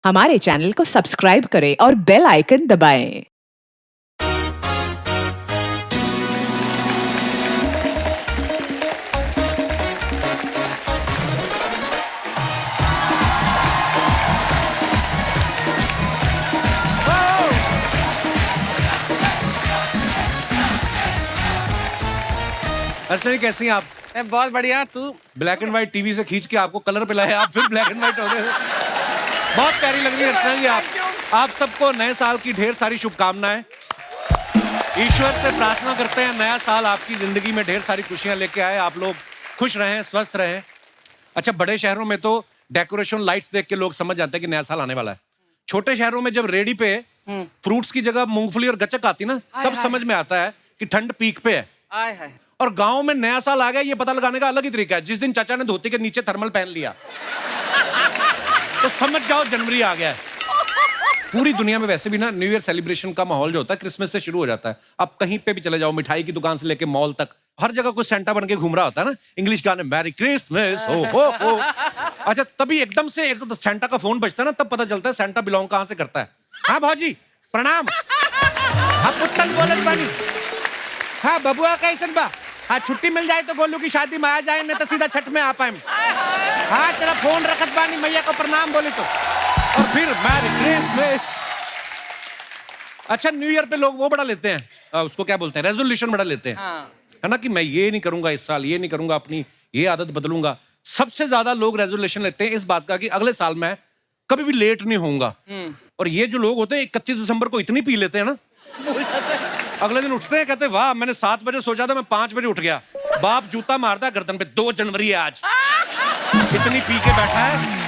हमारे चैनल को सब्सक्राइब करें और बेल आइकन दबाएं। अर्चना जी कैसी हैं आप? मैं बहुत बढ़िया। तू? ब्लैक एंड व्हाइट टीवी से खींच के आपको कलर पे लाए, आप फिर ब्लैक एंड व्हाइट हो गए। बहुत प्यारी लग रही है अर्चना जी आप। आप सबको नए साल की ढेर सारी शुभकामनाएं। ईश्वर से प्रार्थना करते हैं नया साल आपकी जिंदगी में ढेर सारी खुशियां लेके आए, आप लोग खुश रहें, स्वस्थ रहें। अच्छा, बड़े शहरों में तो डेकोरेशन लाइट्स देख के लोग समझ जाते हैं कि नया साल आने वाला है। छोटे शहरों में जब रेडी पे फ्रूट्स की जगह मूंगफली और गचक आती ना, तब समझ में आता है कि ठंड पीक पे है। आय हाय। और गांव में नया साल आ गया ये पता लगाने का अलग ही तरीका है। जिस दिन चाचा ने धोती के नीचे थर्मल पहन लिया तो समझ जाओ जनवरी आ गया है। पूरी दुनिया में वैसे भी ना न्यू ईयर सेलिब्रेशन का माहौल जो होता है क्रिसमस से शुरू हो जाता है। आप कहीं पे भी चले जाओ, मिठाई की दुकान से लेके मॉल तक, हर जगह कुछ सेंटा बन के घूम रहा होता है ना। इंग्लिश गाने मैरी क्रिसमस हो। अच्छा, तभी एकदम से एक तो सेंटा का फोन बजता है ना, तब पता चलता है सेंटा बिलोंग कहां से करता है। हाँ भाजी प्रणाम। हाँ पुत्तन बोलत बानी। हाँ बबुआ कैसन बा? हाँ छुट्टी मिल जाए तो गोलू की शादी में आ जाए, नहीं तो सीधा छठ में आ पाए। हाँ चला फोन रखत बानी, मैया को प्रणाम बोले तो, और फिर मैरी क्रिसमस। अच्छा, न्यू ईयर पे लोग वो बड़ा लेते हैं, उसको क्या बोलते हैं, रेजोल्यूशन बड़ा लेते हैं। हाँ। है ना कि मैं ये नहीं करूंगा इस साल, ये नहीं करूंगा, अपनी ये आदत बदलूंगा। सबसे ज्यादा लोग रेजोल्यूशन लेते हैं इस बात का कि अगले साल मैं कभी भी लेट नहीं होऊंगा। और ये जो लोग होते हैं 31 दिसंबर को इतनी पी लेते हैं ना, अगले दिन उठते हैं कहते हैं वाह मैंने 7 बजे सोचा था, मैं 5 बजे उठ गया। बाप जूता मारता है गर्दन पे, 2 जनवरी है आज। इतनी पी के बैठा है।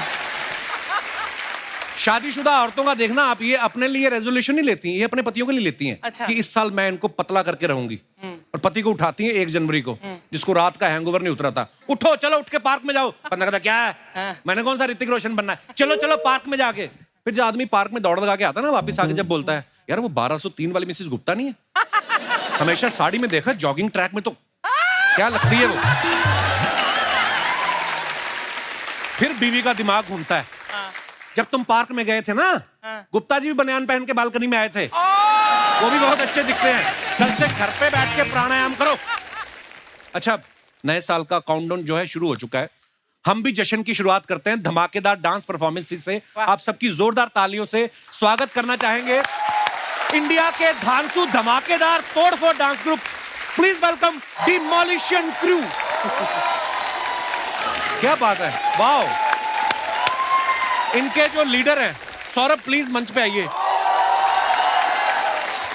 शादीशुदा औरतों का देखना आप, ये अपने लिए रेजोल्यूशन नहीं लेती हैं, ये अपने पतियों के लिए लेती हैं। अच्छा। कि इस साल मैं इनको पतला करके रहूंगी। और पति को उठाती हैं 1 जनवरी को, जिसको रात का हैंगओवर नहीं उतरा था। उठो चलो उठ के पार्क में जाओ। बंदा कहता क्या है? हाँ। मैंने कौन सा ऋतिक रोशन बनना है? चलो चलो पार्क में जाके। फिर जो आदमी पार्क में दौड़ लगा के आता है ना, वापस आके जब बोलता है यार वो 1203 वाली मिसेस गुप्ता नहीं है? हमेशा साड़ी में देखा, जॉगिंग ट्रैक में तो क्या लगती है वो। फिर बीवी का दिमाग घूमता है। जब तुम पार्क में गए थे ना, गुप्ता जी भी बनियान पहन के बालकनी में आए थे, वो भी बहुत अच्छे दिखते हैं। कल से घर पे बैठ के प्राणायाम करो। अच्छा, नए साल का काउंटडाउन जो है शुरू हो चुका है। हम भी जश्न की शुरुआत करते हैं धमाकेदार डांस परफॉर्मेंस से। आप सबकी जोरदार तालियों से स्वागत करना चाहेंगे इंडिया के धांसू धमाकेदार तोड़फोड़ dance group. Please welcome demolition crew. क्या बात है, वाओ। इनके जो लीडर हैं सौरभ, प्लीज मंच पे आइए।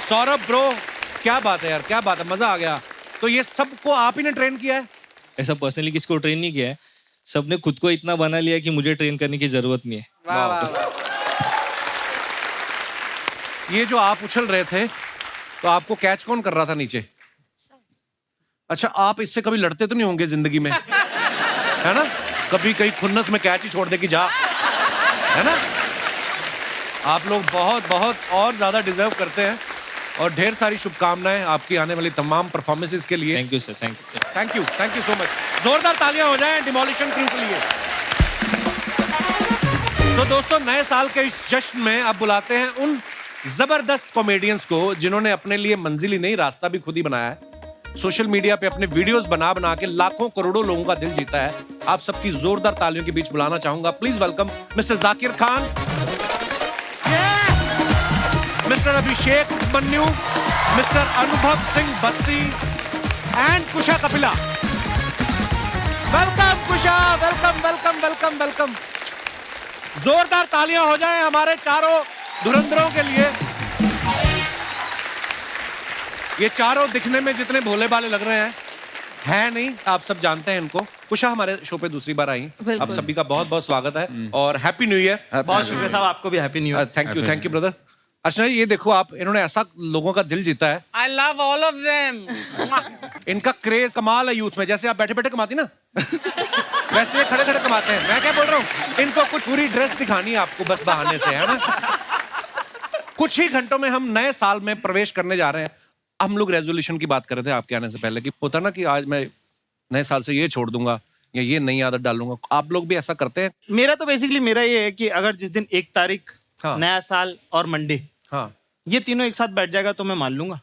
सौरभ ब्रो, क्या बात है यार, क्या बात है, मजा आ गया। तो ये सबको आप ही ने ट्रेन किया है? ऐसा पर्सनली किसको ट्रेन नहीं किया है, सबने खुद को इतना बना लिया कि मुझे ट्रेन करने की जरूरत नहीं है। वाह वाह वाह। ये जो आप उछल रहे थे तो आपको कैच कौन कर रहा था नीचे? अच्छा, आप इससे कभी लड़ते तो नहीं होंगे जिंदगी में, है ना? कभी कहीं खुन्नस में कैच ही छोड़ दे कि जा, है ना? आप लोग बहुत बहुत और ज्यादा डिजर्व करते हैं, और ढेर सारी शुभकामनाएं आपकी आने वाली तमाम परफॉर्मेंसेस के लिए। Thank you sir, thank you. Thank you so much. जोरदार तालियां हो जाएं डिमोलिशन क्रू के लिए। तो दोस्तों, नए साल के इस जश्न में अब बुलाते हैं उन जबरदस्त कॉमेडियंस को जिन्होंने अपने लिए मंजिल ही नहीं रास्ता भी खुद ही बनाया है। सोशल मीडिया पे अपने वीडियोस बना बना के लाखों करोड़ों लोगों का दिल जीता है। आप सबकी जोरदार तालियों के बीच बुलाना चाहूंगा, please welcome mister Zakir Khan, mister Abhishek Upmanyu, mister Anubhav Singh Bassi and Kusha Kapila. Welcome Kusha, welcome welcome welcome welcome. जोरदार तालियां हो जाएं हमारे चारों धुरंधरों के लिए। ये चारों दिखने में जितने भोले भाले लग रहे हैं नहीं, आप सब जानते हैं इनको। कुशा हमारे शो पे दूसरी बार आई, आप सभी का बहुत बहुत स्वागत है और हैप्पी न्यू ईयर। बहुत शुक्रिया साहब, आपको भी happy new year. Thank you brother. अच्छा, ये देखो आप, इन्होंने ऐसा लोगों का दिल जीता है। I love all of them. इनका क्रेज कमाल है यूथ में। जैसे आप बैठे बैठे कमाती ना, वैसे ये खड़े खड़े कमाते हैं। मैं क्या बोल रहा हूँ, इनको कुछ पूरी ड्रेस दिखानी है आपको बस बहाने से, है ना? कुछ ही घंटों में हम नए साल में प्रवेश करने जा रहे हैं। हम लोग रेजोल्यूशन की बात कर रहे थे आपके आने से पहले कि होता ना कि आज मैं नए साल से ये छोड़ दूंगा, या ये नई आदत डालूंगा, आप लोग भी ऐसा करते हैं? मेरा तो बेसिकली मेरा ये है कि अगर जिस दिन 1 तारीख, हाँ। नया साल और मंडे, हाँ ये तीनों एक साथ बैठ जाएगा तो मैं मान लूंगा।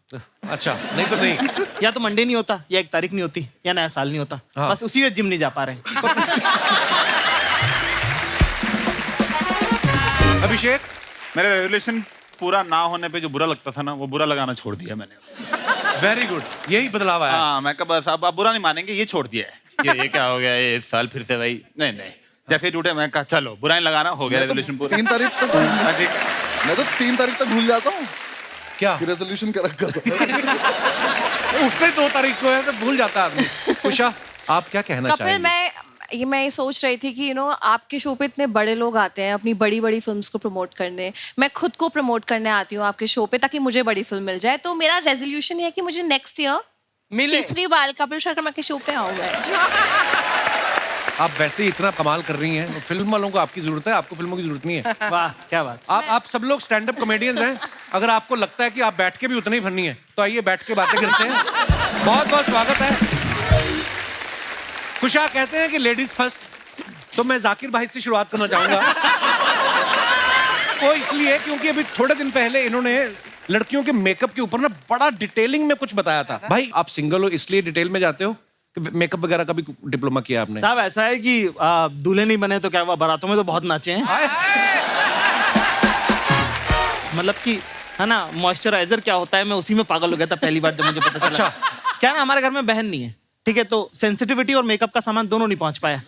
अच्छा, नहीं तो नहीं। या तो मंडे नहीं होता, या 1 तारीख नहीं होती, या नया साल नहीं होता। हाँ। बस उसी में जिम नहीं जा पा रहे हैं। अभिषेक, मेरा रेजोल्यूशन पूरा ना होने पे जो बुरा लगता था ना, वो बुरा लगाना छोड़ दिया मैंने। वेरी गुड, यही बदलाव आया। हाँ, मैं कब बस अब आप बुरा नहीं मानेंगे, ये छोड़ दिया है। ये क्या हो गया, ये इस साल फिर से भाई नहीं जैसे टूटे, मैं कहा चलो बुरा नहीं लगाना, हो गया रेजोल्यूशन पूरा। 3 तारीख तक मैं तो 3 तारीख तक भूल जाता हूँ क्या कि रेजोल्यूशन कर रखा था। उससे 2 तारीख को है तो भूल जाता आदमी। उषा, आप क्या कहना कपिल, चाहेंगे? मैं ये सोच रही थी कि आपके शो पे इतने बड़े लोग आते हैं अपनी बड़ी बड़ी फिल्म्स को प्रमोट करने, मैं खुद को प्रमोट करने आती हूँ आपके शो पे ताकि मुझे बड़ी फिल्म मिल जाए। तो मेरा रेजोल्यूशन है कि मुझे नेक्स्ट ईयर मिले। तीसरी बार कपिल शर्मा के शो पे आऊंगा। आप वैसे ही इतना कमाल कर रही हैं, फिल्म वालों को आपकी जरूरत है, आपको फिल्मों की जरूरत नहीं है। वाह, क्या बात। आप सब लोग स्टैंड अप कॉमेडियंस हैं। अगर आपको लगता है कि आप बैठ के भी उतने ही फनी हैं, तो आइए बैठ के बातें करते हैं। बहुत बहुत स्वागत है। खुशा कहते हैं कि लेडीज फर्स्ट, तो मैं जाकिर भाई से शुरुआत करना चाहूंगा। वो इसलिए क्योंकि अभी थोड़े दिन पहले इन्होंने लड़कियों के मेकअप के ऊपर ना बड़ा डिटेलिंग में कुछ बताया था। भाई, आप सिंगल हो इसलिए डिटेल में जाते हो कि मेकअप वगैरह का भी डिप्लोमा किया आपने? साहब ऐसा है कि दूल्हे नहीं बने तो क्या हुआ, बारातों में तो बहुत नाचे हैं। मतलब कि है ना, मॉइस्चराइजर क्या होता है, मैं उसी में पागल हो गया था पहली बार जब मुझे पता चला। अच्छा। क्या ना, हमारे घर में बहन नहीं है, ठीक है, तो सेंसिटिविटी और मेकअप का सामान दोनों नहीं पहुंच पाया।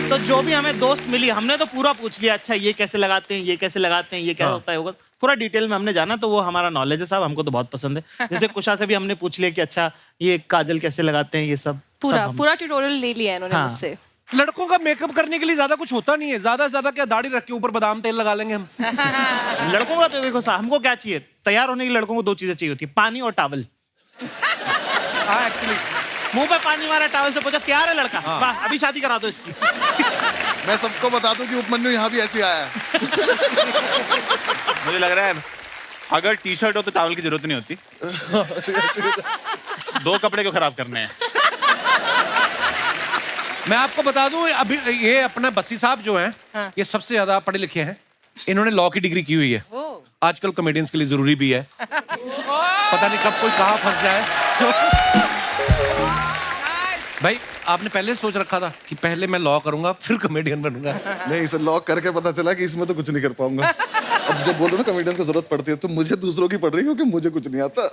तो जो भी हमें दोस्त मिली, हमने तो पूरा पूछ लिया, अच्छा ये कैसे लगाते हैं, ये कैसे लगाते हैं, ये क्या होता है, होगा पूरा डिटेल में हमने जाना। तो वो हमारा नॉलेज है साहब, हमको तो बहुत पसंद है। जैसे कुशा से भी हमने पूछ लिया कि अच्छा ये काजल कैसे लगाते हैं, ये सब पूरा ट्यूटोरियल ले लिया है इन्होंने मुझसे। लड़कों का मेकअप करने के लिए ज्यादा कुछ होता नहीं है, ज्यादा से ज्यादा क्या दाढ़ी रख के ऊपर बादाम तेल लगा लेंगे हम। लड़कों का तो देखो साहब, हमको क्या चाहिए, तैयार होने के लिए लड़कों को 2 चीजें चाहिए होती है, पानी और टॉवल। हाँ, एक्चुअली मुंह पे पानी मारा, टॉवल से पूछा तैयार है लड़का, वाह अभी शादी करा दो इसकी। मैं सबको बता दूं कि उपमन्यु यहाँ भी ऐसे आया है। मुझे लग रहा है अगर टी शर्ट हो तो टॉवल की जरूरत नहीं होती। 2 कपड़े क्यों खराब करने हैं। मैं आपको बता दूं, अभी ये अपना बस्सी साहब जो हैं, ये सबसे ज्यादा पढ़े लिखे हैं। इन्होंने लॉ की डिग्री की हुई है। आजकल कॉमेडियंस के लिए जरूरी भी है। पता नहीं कब कोई कहाँ फंस जाए। भाई, आपने पहले सोच रखा था कि पहले मैं लॉ करूंगा फिर कॉमेडियन बनूंगा? नहीं, इसे लॉक करके पता चला कि इसमें तो कुछ नहीं कर पाऊंगा। अब जब बोलो ना कॉमेडियन को जरूरत पड़ती है, तो मुझे दूसरों की पड़ रही है क्योंकि मुझे कुछ नहीं आता।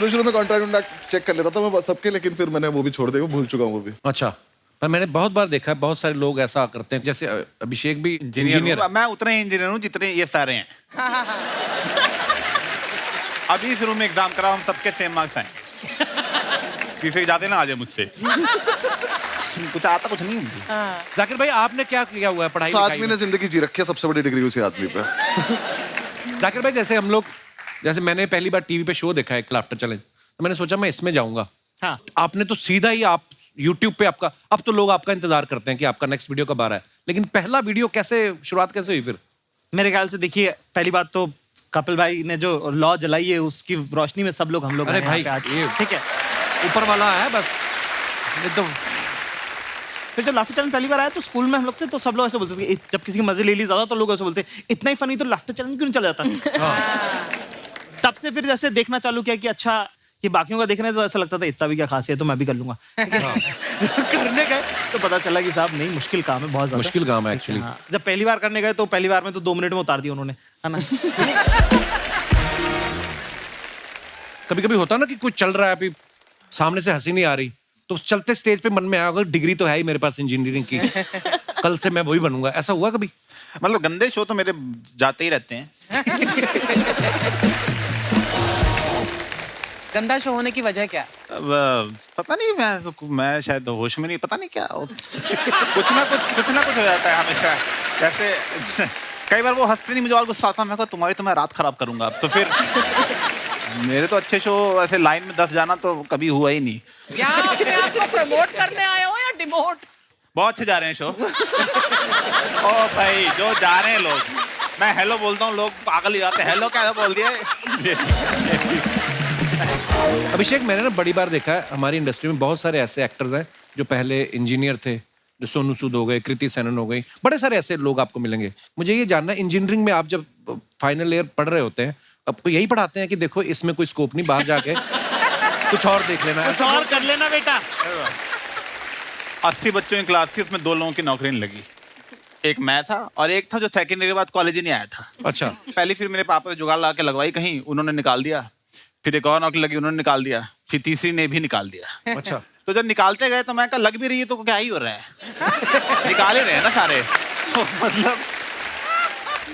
शुरू में कॉन्ट्रैक्ट चेक कर लेता था मैं सबके, लेकिन फिर मैंने वो भी छोड़ दिया, भूल चुका हूँ वो भी। अच्छा, पर मैंने बहुत बार देखा है, बहुत सारे लोग ऐसा करते हैं। जैसे अभिषेक भी इंजीनियर। मैं उतने ही इंजीनियर हूँ जितने ये सारे हैं। अभी शुरू में एग्जाम कराओ, हम सबके सेम मार्क्स आएंगे। किसी जाते ना आज मुझसे कुछ आता कुछ नहीं। जाकिर भाई, आपने क्या किया हुआ है पढ़ाई? आदमी ने जिंदगी जी रखी है, सबसे बड़ी डिग्री उसी आदमी पे। जाकिर भाई, जैसे हम लोग, जैसे मैंने पहली बार टीवी पे शो देखा है लाफ्टर चैलेंज, तो मैंने सोचा मैं इसमें जाऊंगा। हाँ। आपने तो सीधा ही आप YouTube पे आपका, अब तो लोग आपका इंतजार करते हैं कि आपका नेक्स्ट वीडियो कब आ रहा है, लेकिन पहला वीडियो कैसे, शुरुआत कैसे हुई फिर? मेरे ख्याल से देखिए, पहली बात तो कपिल भाई ने जो लॉ जलाई है उसकी रोशनी में सब लोग, हम लोग अरे आए हैं भाई, यहाँ पे आज। ये ठीक है, ऊपर वाला है बस। ये तो फिर जब लाफ्टर चैलेंज पहली बार आया तो स्कूल में हम लोग थे, तो सब लोग ऐसे बोलते थे, जब किसी की मजे ले ली ज्यादा तो लोग ऐसे बोलते इतना ही फनी तो लाफ्टर चैलेंज क्यों नहीं चल जाता। तब से फिर जैसे देखना चालू किया कि अच्छा ये बाकियों का देखने तो ऐसा लगता था इतना भी क्या खास है, तो मैं भी कर लूंगा। करने गए तो पता चला कि साहब नहीं, मुश्किल काम है, बहुत ज्यादा मुश्किल काम है एक्चुअली। जब पहली बार करने गए तो पहली बार में तो 2 मिनट में उतार दिया उन्होंने, है ना। कभी कभी होता ना कि कुछ चल रहा है, अभी सामने से हंसी नहीं आ रही, तो उस चलते स्टेज पे मन में आया होगा डिग्री तो है ही मेरे पास इंजीनियरिंग की, कल से मैं वही बनूंगा। ऐसा हुआ कभी? मतलब गंदे शो तो मेरे जाते ही रहते हैं। गंदा शो होने की वजह क्या? अब पता नहीं, मैं शायद होश में नहीं, पता नहीं क्या कुछ ना कुछ हो जाता है हमेशा। जैसे कई बार वो हंसते नहीं, मुझे और गुस्सा आता है, मैं कहा तुम्हारी तो मैं रात खराब करूंगा अब। तो फिर मेरे तो अच्छे शो ऐसे लाइन में 10 जाना तो कभी हुआ ही नहीं। क्या अपने आप को प्रमोट करने आए हो या डिमोट? बहुत अच्छे जा रहे हैं शो। ओ भाई, जो जा रहे हैं लोग, मैं हेलो बोलता हूँ, लोग पागल ही जाते हैं, हेलो क्या बोल दिया। अभिषेक, मैंने ना बड़ी बार देखा है हमारी इंडस्ट्री में बहुत सारे ऐसे एक्टर्स हैं जो पहले इंजीनियर थे, जो सोनू सूद हो गए, कृति सेनन हो गई, बड़े सारे ऐसे लोग आपको मिलेंगे। मुझे ये जानना है, इंजीनियरिंग में आप जब फाइनल ईयर पढ़ रहे होते हैं, आपको यही पढ़ाते हैं कि देखो इसमें कोई स्कोप नहीं, बाहर जाके कुछ और देख लेना है? कुछ और कर लेना बेटा। 80 बच्चों की क्लास थी, उसमें 2 लोगों की नौकरी नहीं लगी। एक मैं था और एक था जो सेकेंड ईयर के बाद कॉलेज ही नहीं आया था। अच्छा। पहली फिर मेरे पापा ने जुगाड़ ला के लगवाई कहीं, उन्होंने निकाल दिया। फिर एक और नौकरी लगी, उन्होंने निकाल दिया। फिर तीसरी ने भी निकाल दिया। अच्छा। तो जब निकालते गए तो मैं कहा लग भी रही है तो क्या ही हो रहा है, निकाल ही रहे हैं ना सारे। तो मतलब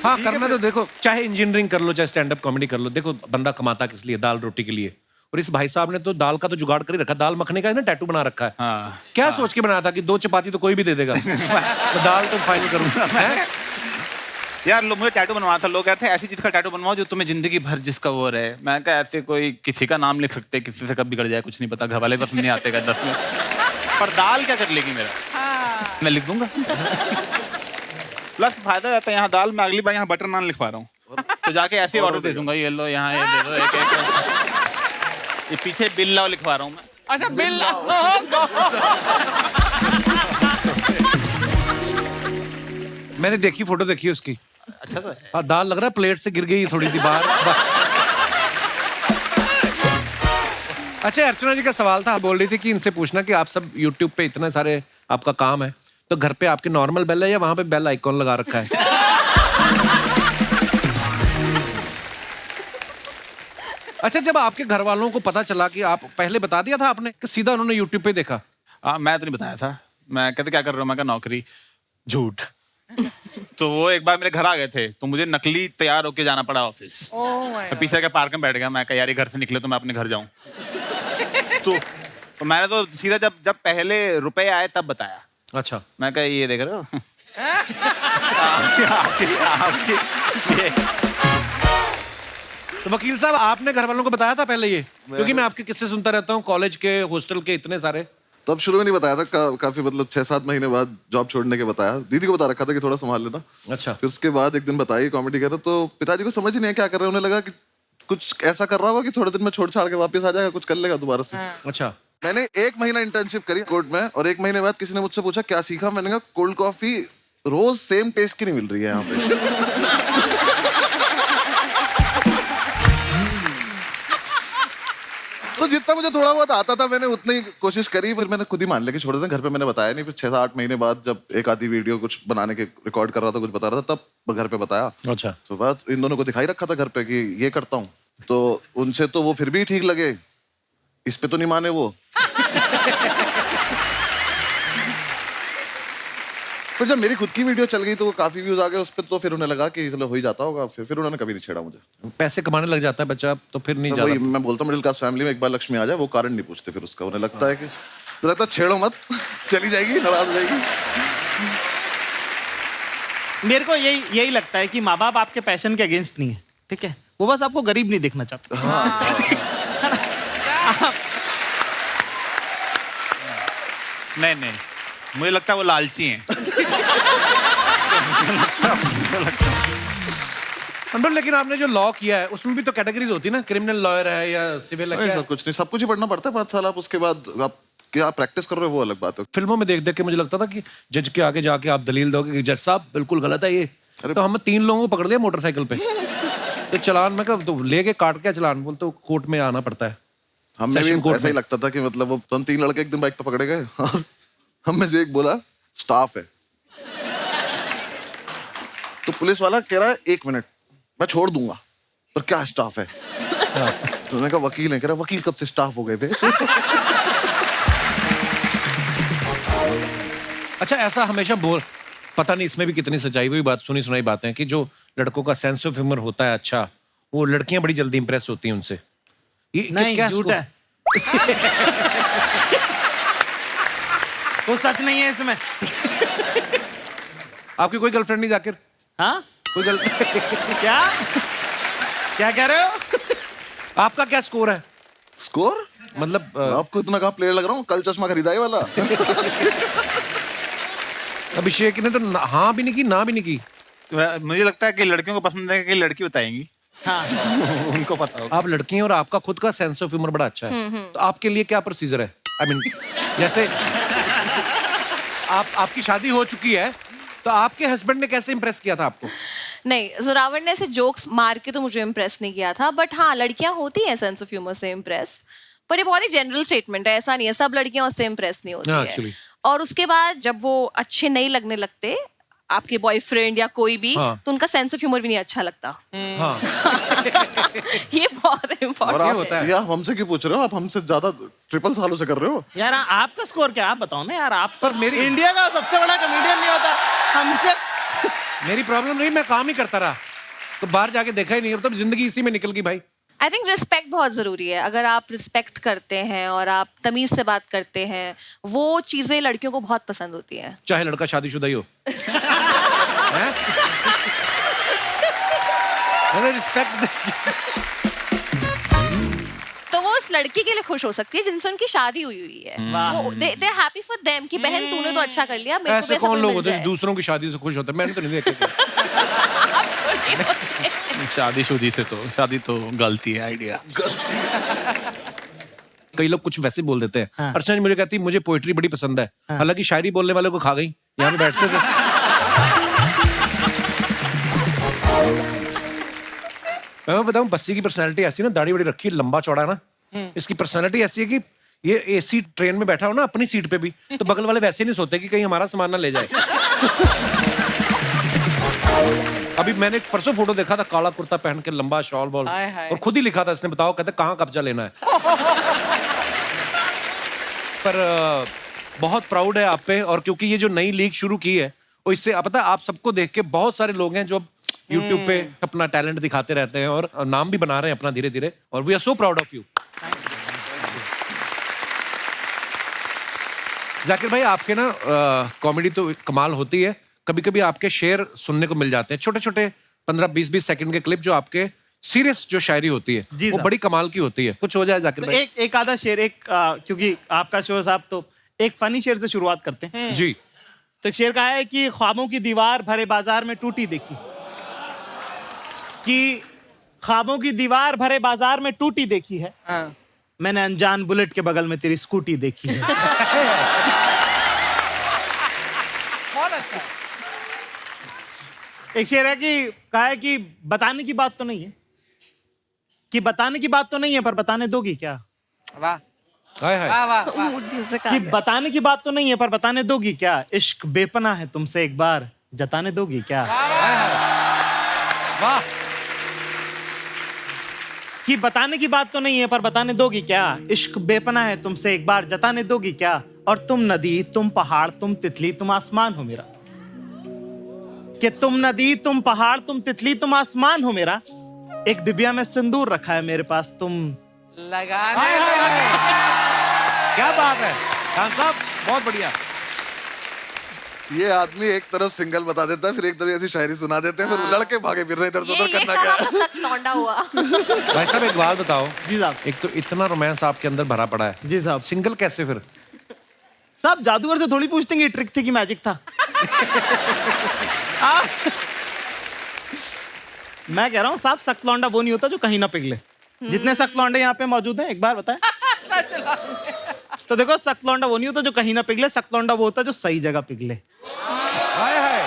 हाँ, करना तो देखो, चाहे इंजीनियरिंग कर लो, चाहे स्टैंड अप कॉमेडी कर लो, देखो बंदा कमाता किस लिए? दाल रोटी के लिए। और इस भाई साहब ने तो दाल का तो जुगाड़ कर ही रखा, दाल मखने का है ना, टैटू बना रखा है। हाँ। क्या सोच के बनाया था कि 2 चपाती तो कोई भी दे देगा, तो दाल तो फाइनल करूंगा। यार मुझे टैटू बनवाना था, लोग कहते हैं ऐसी चीज का टैटू बनवाओ जो तुम्हें जिंदगी भर जिसका वो रहे। मैं कहा ऐसे कोई किसी का नाम लिख सकते, किसी से कब बिगड़ जाए कुछ नहीं पता, घर वाले बस नहीं आते का 10 में। पर दाल क्या कर लेगी मेरा? मैं लिख दूंगा। प्लस फायदा रहता है यहाँ दाल में, अगली बार यहाँ बटर नान लिखवा रहा हूँ तो जाके ऐसे ऑर्डर दे दूंगा, ये लो यहाँ ये दे दो एक। ये पीछे बिल लाओ लिखवा रहा हूँ मैं। अच्छा बिल। मैंने देखी, फोटो देखी उसकी। अच्छा तो है। हाँ, दाल लग रहा है प्लेट से गिर गई थोड़ी सी बाहर। अच्छा, अर्चना जी का सवाल था, बोल रही थी कि इनसे पूछना कि आप सब YouTube पे इतने सारे आपका काम है, तो घर पे आपके नॉर्मल बेल है या वहां पे बेल आइकॉन लगा रखा है? अच्छा, जब आपके घर वालों को पता चला कि आप पहले बता दिया था आपने कि सीधा उन्होंने YouTube पे देखा? मैं तो नहीं बताया था। मैं कहते क्या कर रहा हूँ, मैं कहा नौकरी। झूठ। तो वो एक बार मेरे घर आ गए थे तो मुझे नकली तैयार होके जाना पड़ा ऑफिस। मैं पीछे के पार्क में बैठ गया, मैं कहा यार ये घर से निकले तो मैं अपने घर जाऊं। तो मैंने तो सीधा जब पहले रुपए आए तब बताया। अच्छा। मैं कहा ये देख रहे हो आपकी तो वकील साहब, आपने घर वालों को बताया था पहले ये? क्योंकि मैं आपके किस्से सुनता रहता हूँ, कॉलेज के, हॉस्टल के, इतने सारे। तब शुरू में नहीं बताया था, काफी मतलब 6-7 महीने बाद जॉब छोड़ने के बताया। दीदी को बता रखा था कि थोड़ा संभाल लेना। अच्छा। फिर उसके बाद एक दिन बताई कॉमेडी कर रहा, तो पिताजी को समझ ही नहीं है क्या कर रहे हैं। उन्हें लगा कि कुछ ऐसा कर रहा होगा कि थोड़े दिन में छोड़ छाड़ के वापस आ जाएगा, कुछ कर लेगा दोबारा से। अच्छा। मैंने 1 महीना इंटर्नशिप करी कोर्ट में, और 1 महीने बाद किसी ने मुझसे पूछा क्या सीखा। मैंने कहा कोल्ड कॉफी रोज सेम टेस्ट की नहीं मिल रही है यहाँ पे। तो जितना मुझे थोड़ा बहुत आता था मैंने उतनी ही कोशिश करी। फिर मैंने खुद ही मान लिया कि छोड़ दें, घर पे मैंने बताया नहीं। फिर 6-8 महीने बाद जब एक आधी वीडियो कुछ बनाने के रिकॉर्ड कर रहा था, कुछ बता रहा था, तब घर पे बताया। अच्छा। तो बात इन दोनों को दिखाई रखा था घर पे कि ये करता हूँ, तो उनसे तो वो फिर भी ठीक लगे, इस पे तो नहीं माने वो। फिर जब मेरी खुद की वीडियो चल गई तो वो काफी व्यूज आ गए उस पर, तो फिर उन्हें लगा कि चलो हो ही जाता होगा। फिर उन्होंने कभी नहीं छेड़ा मुझे। पैसे कमाने लग जाता है बच्चा तो फिर नहीं तो जाता। वही मैं बोलता हूँ, मिडिल क्लास फैमिली में एक बार लक्ष्मी आ जाए वो कारण नहीं पूछते फिर उसका। उन्हें लगता है कि तो लगता है छेड़ो मत, चली जाएगी, नाराज हो जाएगी। मेरे को यही लगता है कि माँ बाप आपके पैशन के अगेंस्ट नहीं है, ठीक है? वो बस आपको गरीब नहीं देखना चाहते। नहीं, मुझे लगता है वो लालची हैं। अंडर, लेकिन आपने जो लॉ किया है उसमें भी तो कैटेगरीज होती है ना, क्रिमिनल लॉयर है या सिविल है? ऐसा कुछ नहीं, सब कुछ ही पढ़ना पड़ता है 5 साल। आप उसके बाद आप क्या प्रैक्टिस कर रहे हो वो अलग बात है। फिल्मों में देख देख के मुझे लगता था कि जज के आगे जाके आप दलील दोगे कि जज साहब बिल्कुल गलत है ये। तो हम 3 लोगों को पकड़ लिया मोटरसाइकिल पे, तो चलान में कब तो लेके काट के चलान बोलते तो कोर्ट में आना पड़ता है। हमें भी ऐसा ही लगता था कि मतलब वो तो हम 3 लड़के एक दिन बाइक पे पकड़े गए और हम में से एक बोला स्टाफ है, तो पुलिस वाला कह रहा है 1 मिनट मैं छोड़ दूंगा, पर क्या स्टाफ है? तो मैंने कहा वकील है। कह रहा वकील कब से स्टाफ हो गए थे? अच्छा, ऐसा हमेशा बोल, पता नहीं इसमें भी कितनी सच्चाई, हुई बात, सुनी सुनाई बातें कि जो लड़कों का सेंस ऑफ ह्यूमर होता है अच्छा, वो लड़कियां बड़ी जल्दी इंप्रेस होती हैं उनसे। ये नहीं, क्या झूठ है। वो सच नहीं है इसमें। आपकी कोई गर्लफ्रेंड नहीं जाकिर? हाँ, कोई क्या क्या कह रहे हो? आपका क्या स्कोर है? स्कोर मतलब आपको इतना कहाँ प्लेयर लग रहा हूँ, कल चश्मा खरीदा है वाला। अभिषेक ने तो हाँ भी नहीं की, ना भी नहीं की। मुझे लगता है कि लड़कियों को पसंद है कि लड़की बताएंगी। उनको पता होगा। आप लड़की हैं और आपका खुद का सेंस ऑफ ह्यूमर बड़ा अच्छा है, तो आपके लिए क्या प्रोसीजर है? आई मीन जैसे आपकी शादी हो चुकी है, तो आपके हस्बैंड ने कैसे इंप्रेस किया था आपको? नहीं, जोरावर ने ऐसे जोक्स मार के तो मुझे इम्प्रेस नहीं किया था, बट हाँ लड़कियां होती हैं सेंस ऑफ ह्यूमर से इम्प्रेस, पर ये बहुत ही जनरल स्टेटमेंट है, ऐसा नहीं है सब लड़कियां उससे इम्प्रेस नहीं होती हाँ, है। actually. और उसके बाद जब वो अच्छे नहीं लगने लगते, आपके बॉयफ्रेंड या कोई भी, हाँ. तो उनका सेंस ऑफ ह्यूमर भी नहीं अच्छा लगता। हाँ, ये बहुत और इम्पोर्टेंट आप होता है। यार हमसे क्यों पूछ रहे हो? आप हमसे ज्यादा ट्रिपल सालों से कर रहे हो। यार आपका स्कोर क्या, आप बताओ ना यार। आप पर मेरी इंडिया का सबसे बड़ा कॉमेडियन नहीं होता हमसे। मेरी प्रॉब्लम नहीं, मैं काम ही करता रहा, तो बाहर जाके देखा ही नहीं, अब तो जिंदगी इसी में निकल गई भाई। आई थिंक रिस्पेक्ट बहुत जरूरी है। अगर आप रिस्पेक्ट करते हैं और आप तमीज से बात करते हैं, वो चीजें लड़कियों को बहुत पसंद होती हैं। चाहे लड़का शादीशुदा ही हो। हैं? मैंने रिस्पेक्ट तो वो उस लड़की के लिए खुश हो सकती है जिनसे उनकी शादी हुई है। वो दे हैप्पी फॉर देम कि बहन तूने तो अच्छा कर लिया, मेरे को भी ऐसे ऐसा कौन कोई लोग मिल होते हैं जाए। जो दूसरों की शादी से खुश होते हैं? मैंने तो नहीं देखा। शादीशुदी से तो शादी तो गलती है आइडिया। कई लोग कुछ वैसे बोल देते हैं। अर्चना जी मुझे कहती है मुझे पोएट्री बड़ी पसंद है, हालांकि शायरी बोलने वाले को खा गई, यहाँ पे बैठते थे। मैं बताऊं, बस्सी की पर्सनैलिटी ऐसी ना, दाढ़ी बड़ी रखी, लंबा चौड़ा ना, इसकी पर्सनैलिटी ऐसी है कि ये एसी ट्रेन में बैठा हो ना अपनी सीट पे भी, तो बगल वाले वैसे नहीं सोते कि कहीं हमारा सामान ना ले जाए। अभी मैंने परसों फोटो देखा था, काला कुर्ता पहन के, लंबा शॉल वॉल, हाय हाय। और खुद ही लिखा था इसने, बताओ कहते कहाँ कब्जा लेना है। पर बहुत प्राउड है आप पे, और क्योंकि ये जो नई लीग शुरू की है, और इससे पता है आप सबको देख के बहुत सारे लोग हैं जो YouTube पे अपना टैलेंट दिखाते रहते हैं और नाम भी बना रहे हैं अपना धीरे धीरे, और we are so proud of you. Zakir भाई, आपके ना कॉमेडी तो कमाल होती है, कभी कभी आपके शेर सुनने को मिल जाते हैं, छोटे छोटे 15-20 सेकंड के क्लिप, जो आपके सीरियस जो शायरी होती है जी वो साहब। बड़ी कमाल की होती है। कुछ हो जाए जाकिर तो भाई। एक आधा शेर, क्योंकि आपका शो है साहब, तो एक फनी शेर से शुरुआत करते हैं। जी, तो एक शेर कहा है कि ख्वाबों की दीवार भरे बाजार में टूटी देखी, कि ख्वाबों की दीवार भरे बाजार में टूटी देखी है, हाँ। मैंने अनजान बुलेट के बगल में तेरी स्कूटी देखी है। बहुत अच्छा। एक शेर है कि कहा है कि बताने की बात तो नहीं है, कि बताने की बात तो नहीं है, पर बताने दोगी क्या? वाह हाय हाय। वाह वाह वाह। मूड म्यूजिक आ कि गया। बताने की बात तो नहीं है, पर बताने दोगी क्या? इश्क बेपना है तुमसे एक बार जताने दोगी क्या? वाह, कि बताने की बात तो नहीं है, पर बताने दोगी क्या? इश्क बेपना है तुमसे एक बार जताने दोगी क्या? और तुम नदी, तुम पहाड़, तुम तितली, तुम आसमान हो मेरा, कि तुम नदी, तुम पहाड़, तुम तितली, तुम आसमान हो मेरा, एक डिबिया में सिंदूर रखा है मेरे पास, तुम लगाने क्या बात है खान साहब, बहुत बढ़िया। ये आदमी एक तरफ सिंगल बता देता है, फिर एक तरफ ऐसी शायरी सुना देते हैं, फिर लड़के भागे फिर रहे इधर से ये उधर करना क्या कहाँ है। का सख्त लौंडा हुआ। भाई साहब एक बात बताओ, जी साहब, एक तो इतना रोमांस आपके अंदर भरा पड़ा है, जी साहब। सिंगल कैसे फिर? साहब जादूगर से थोड़ी पूछते हैं कि ट्रिक थी कि मैजिक था। मैं कह रहा हूँ साहब, सख्त लौंडा वो नहीं होता जो कहीं ना पिघले। जितने सख्त लौंडे यहाँ पे मौजूद हैं, एक बार बताएं। सच लो। तो देखो, सख्त लौंडा वो नहीं होता जो कहीं ना पिघले, सख्त लौंडा वो होता जो सही जगह पिघले। हाय हाय।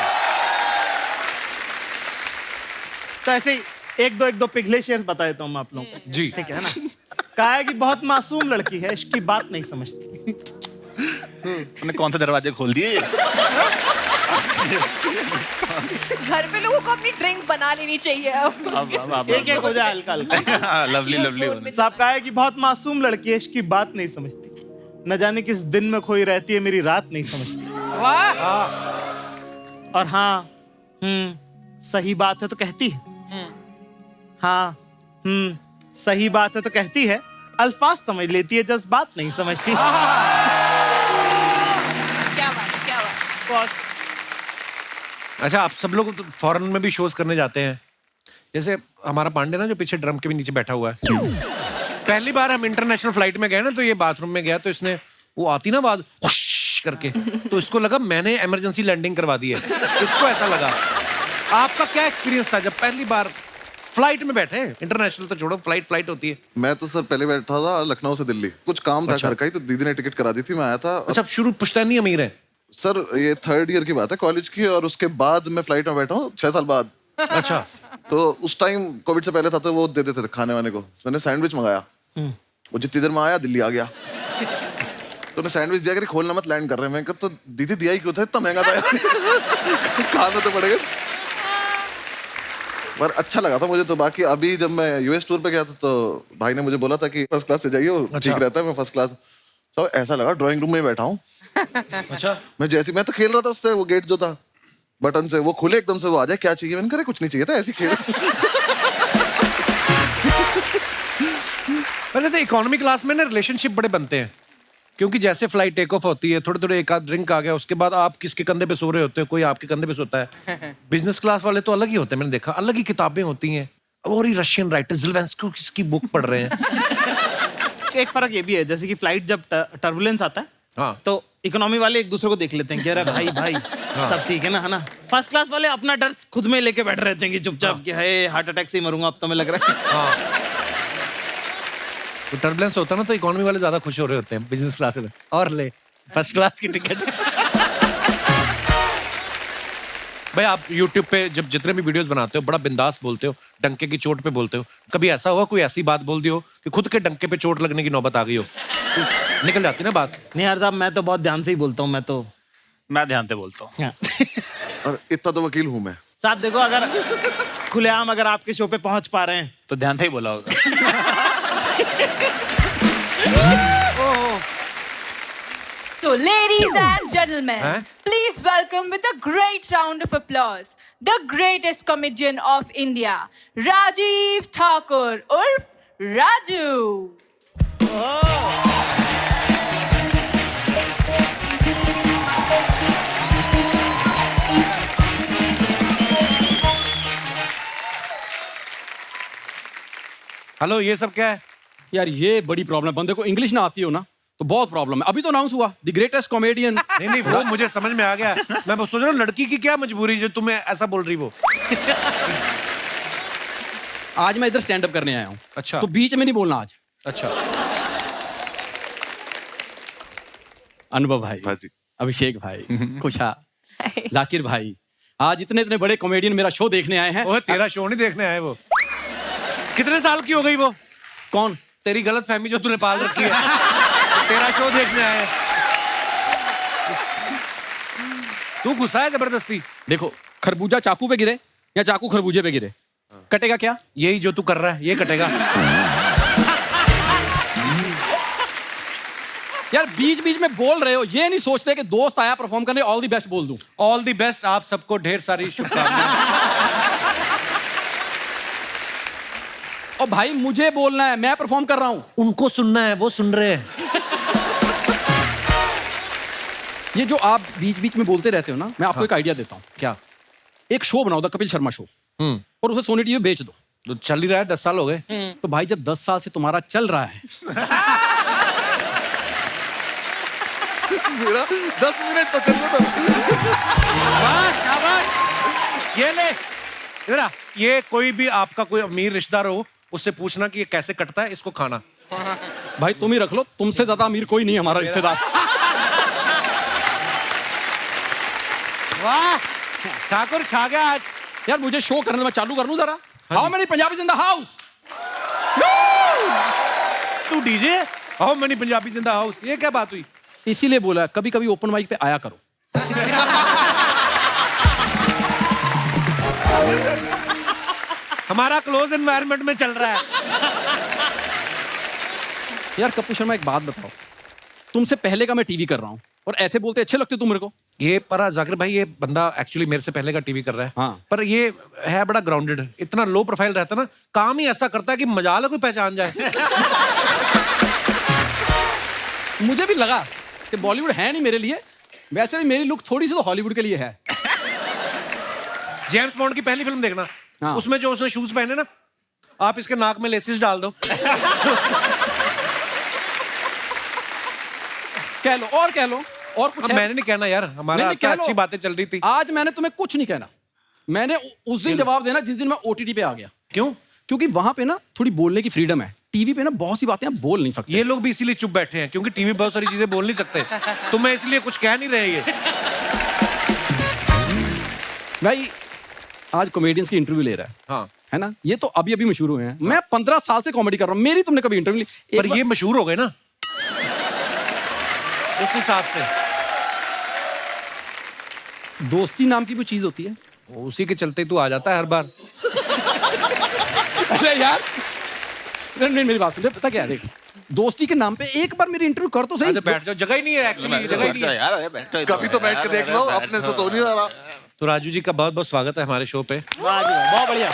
तो ऐसे ही एक दो पिघले शेर बताए तो हम आप लोगों को, जी। ठीक है ना? कहा है कि बहुत मासूम लड़की है, इसकी बात नहीं समझती। उन्होंने कौन से दरवाजे खोल दिए? घर पे लोगों को अपनी ड्रिंक बना लेनी चाहिए अब। एक एक हो जाए हल्का हल्का। Lovely lovely. साहब कहा है कि बहुत मासूम लड़की है, इसकी बात नहीं समझती, न जाने किस दिन में खोई रहती है, मेरी रात नहीं समझती। वाह। और हाँ, सही बात है तो कहती है, हाँ, सही बात है तो कहती है, अल्फाज समझ लेती है, जज्बात नहीं समझती। क्या बात, क्या बात। अच्छा, आप सब लोग तो फॉरेन में भी शोज करने जाते हैं, जैसे हमारा पांडे ना जो पीछे ड्रम के भी नीचे बैठा हुआ है, पहली बार हम इंटरनेशनल फ्लाइट में गए ना, तो ये बाथरूम में गया, तो इसने वो आती ना आवाज हुश करके, तो इसको लगा मैंने इमरजेंसी लैंडिंग करवा दी है, इसको ऐसा लगा। आपका क्या एक्सपीरियंस था जब पहली बार फ्लाइट में बैठे, इंटरनेशनल तो छोड़ो, फ्लाइट होती है। मैं तो सर पहले बैठा था लखनऊ से दिल्ली, कुछ काम था घर का ही, तो दीदी ने टिकट करा दी थी, मैं आया था। अच्छा, शुरू पुश्तैनी अमीर है। सर ये 3rd ईयर की बात है कॉलेज की, और उसके बाद मैं फ्लाइट में बैठा हूँ 6 साल बाद। अच्छा। तो उस टाइम कोविड से पहले था, तो वो दे देते थे खाने वाने को। मैंने सैंडविच मंगाया, वो जितनी देर में आया दिल्ली आ गया। तो मैं सैंडविच दिया, खोलना मत, लैंड कर रहे हैं। मैं कहा तो दीदी दिया ही क्यों था, इतना महंगा था यार। खाना तो पड़ेगा। पर अच्छा लगा था मुझे तो। बाकी अभी जब मैं यूएस टूर पे गया था, तो भाई ने मुझे बोला था कि फर्स्ट क्लास से जाइए, वो ठीक रहता है। मैं फर्स्ट क्लास, तो ऐसा लगा ड्राइंग रूम में बैठा हूँ। अच्छा। मैं तो खेल रहा था उससे, वो गेट जो था बटन से, वो खुले एकदम से, वो आ जाए, क्या चाहिए? मैंने कहा कुछ नहीं चाहिए था, ऐसे खेल। पहले तो इकोनॉमी क्लास में ना रिलेशनशिप बड़े बनते हैं, क्योंकि जैसे फ्लाइट टेक ऑफ होती है, थोड़े थोड़े एक आध ड्रिंक आ गया, उसके बाद आप किसके कंधे पे सो रहे होते हो, कोई आपके कंधे पे सोता है। बिजनेस क्लास वाले तो अलग ही होते हैं, मैंने देखा, अलग ही किताबें होती हैं। और ही रशियन राइटर ज़ेलेंस्की किसकी बुक पढ़ रहे हैं। एक फर्क ये भी है, जैसे कि फ्लाइट जब टर्बुलेंस आता है, हाँ, तो इकोनॉमी वाले एक दूसरे को देख लेते हैं कि अरे भाई सब ठीक है ना। फर्स्ट क्लास वाले अपना डर खुद में लेके बैठ रहते हैं कि चुपचाप कि है हार्ट अटैक से ही मरूंगा अब तो, मैं लग रहा है। तो टर्बुलेंस होता है ना, तो इकोनॉमी वाले ज्यादा खुश हो रहे होते हैं, बिजनेस क्लास में और ले फर्स्ट क्लास की टिकट। भाई आप YouTube पे जब जितने भी वीडियोस बनाते हो, बड़ा बिंदास बोलते हो, डंके की चोट पे बोलते हो। कभी ऐसा हुआ कोई ऐसी बात बोल दी हो कि खुद के डंके पे चोट लगने की नौबत आ गई हो? निकल जाती ना बात। नहीं यार साहब, मैं तो बहुत ध्यान से ही बोलता हूँ। मैं ध्यान से बोलता हूँ। और इतना तो वकील हूँ मैं। साहब देखो, अगर खुलेआम अगर आपके शो पे पहुंच पा रहे हैं तो ध्यान से ही बोला होगा। So, ladies and gentlemen, Huh? please welcome with a great round of applause the greatest comedian of India, Rajiv Thakur urf Raju. Hello, ये सब क्या है? यार ये बड़ी प्रॉब्लम है। बंदे को इंग्लिश ना आती हो ना तो बहुत प्रॉब्लम है। अभी तो अनाउंस हुआ द ग्रेटेस्ट कॉमेडियन। नहीं वो मुझे समझ में आ गया। मैं बस सोच रहा हूँ लड़की की क्या मजबूरी जो तुम्हें ऐसा बोल रही वो। आज मैं इधर स्टैंड अप करने आया हूँ। अच्छा। तो बीच में नहीं बोलना आज। अच्छा। अनुभव भाई, हाँ जी। अभिषेक भाई, खुशा, जाकिर भाई, आज इतने इतने बड़े कॉमेडियन मेरा शो देखने आए हैं। ओए तेरा शो नहीं देखने आए वो। कितने साल की हो गई वो? कौन? तेरी गलत फहमी जो तूने पाल रखी है। तेरा शो देखने आए। तू गुस्सा है जबरदस्ती। देखो, खरबूजा चाकू पे गिरे या चाकू खरबूजे पे गिरे, कटेगा क्या? यही जो तू कर रहा है ये कटेगा। यार बीच बीच में बोल रहे हो, ये नहीं सोचते कि दोस्त आया परफॉर्म करने, ऑल द बेस्ट बोल दूं। ऑल द बेस्ट, आप सबको ढेर सारी शुभकामनाएं। और भाई मुझे बोलना है, मैं परफॉर्म कर रहा हूं। उनको सुनना है, वो सुन रहे हैं। ये जो आप बीच बीच में बोलते रहते हो ना, मैं आपको एक आइडिया देता हूँ। क्या? एक शो बनाओ, द कपिल शर्मा शो, और उसे सोनी टीवी बेच दो। तो चल ही रहा है, 10 साल हो गए। तो भाई जब 10 साल से तुम्हारा चल रहा है मेरा 10 मिनट तो चल रहा था। वाह, शाबाश। ये ले इधर आ। ये कोई भी आपका कोई अमीर रिश्तेदार हो, उससे पूछना कि ये कैसे कटता है, इसको खाना। भाई तुम ही रख लो, तुमसे ज्यादा अमीर कोई नहीं हमारा रिश्तेदार। वाह, ठाकुर छा गया आज। यार मुझे शो करने में चालू कर लूं जरा। How many Punjabis in the house? तू DJ? How many Punjabis in the house? ये क्या बात हुई? इसीलिए बोला कभी कभी ओपन माइक पे आया करो। हमारा क्लोज एनवायरनमेंट में चल रहा है। यार कपिल शर्मा एक बात बताओ, तुमसे पहले का मैं टीवी कर रहा हूँ और ऐसे बोलते अच्छे लगते तुम मेरे को। ये पर जाकिर भाई, ये बंदा एक्चुअली मेरे से पहले का टीवी कर रहा है। हाँ। पर ये है बड़ा ग्राउंडेड, इतना लो प्रोफाइल रहता है ना, काम ही ऐसा करता है कि मजाल है कोई पहचान जाए। मुझे भी लगा कि बॉलीवुड है नहीं मेरे लिए। वैसे भी मेरी लुक थोड़ी सी तो हॉलीवुड के लिए है। जेम्स बॉन्ड की पहली फिल्म देखना। हाँ। उसमें जो उसने शूज पहने ना, आप इसके नाक में लेसिस डाल दो। कह लो और कह लो और कुछ है? मैंने नहीं कहना यार, हमारा नहीं, क्या कह लो। अच्छी बातें चल रही थी। आज मैंने तुम्हें कुछ नहीं कहना। मैंने उस दिन जवाब देना जिस दिन मैं ओटीटी पे आ गया। क्यों? क्योंकि वहां पे ना थोड़ी बोलने की फ्रीडम है, टीवी पे ना बहुत सी बातें आप बोल नहीं सकते। ये लोग भी इसीलिए चुप बैठे हैं क्योंकि टीवी बहुत सारी चीजें बोल नहीं सकते। तुम्हें इसलिए कुछ कह नहीं रहे ये। भाई आज कॉमेडियंस की इंटरव्यू ले रहा है, हाँ है ना? ये तो अभी अभी मशहूर हुए हैं। मैं 15 साल से कॉमेडी कर रहा हूँ, मेरी तुमने कभी इंटरव्यू ली? पर ये मशहूर हो गए ना उस हिसाब से। दोस्ती नाम की कोई चीज होती है, उसी के चलते तू आ जाता है हर बार। अरे यार नहीं, मेरी बात सुन, पता क्या है, देख दोस्ती के नाम पे एक बार मेरी इंटरव्यू कर तो सही। अच्छा बैठ जाओ, जगह ही नहीं है एक्चुअली, जगह ही नहीं है यार, अरे बैठो कभी तो बैठ के देख लो, अपने से तो नहीं रहा। तो राजू जी का बहुत बहुत स्वागत है हमारे शो पे। वाह जी वाह, बहुत बढ़िया।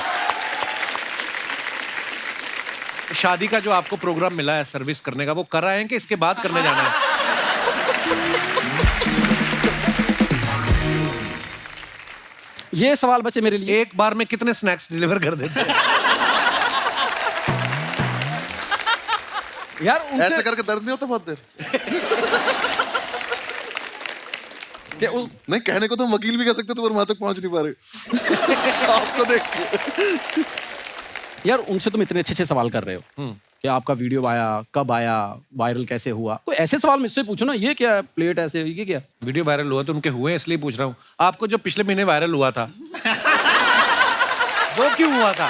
शादी का जो आपको प्रोग्राम मिला है सर्विस करने का, वो कर रहे हैं कि इसके बाद करने जाना है? ये सवाल बचे मेरे लिए। एक बार में कितने स्नैक्स डिलीवर कर देते हैं? यार ऐसे करके दर्द नहीं होता बहुत देर? नहीं, कहने को तो वकील भी कह सकते थे पर वहां तक पहुंच नहीं पा रहे आपको देख के। यार उनसे तुम इतने अच्छे सवाल कर रहे हो कि आपका वीडियो आया, कब आया, वायरल कैसे हुआ, कोई ऐसे सवाल मुझसे पूछो ना। ये क्या प्लेट ऐसे, ये क्या? वीडियो वायरल हुआ तो उनके हुए, इसलिए पूछ रहा हूँ। आपको जो पिछले महीने वायरल हुआ था वो क्यों हुआ था?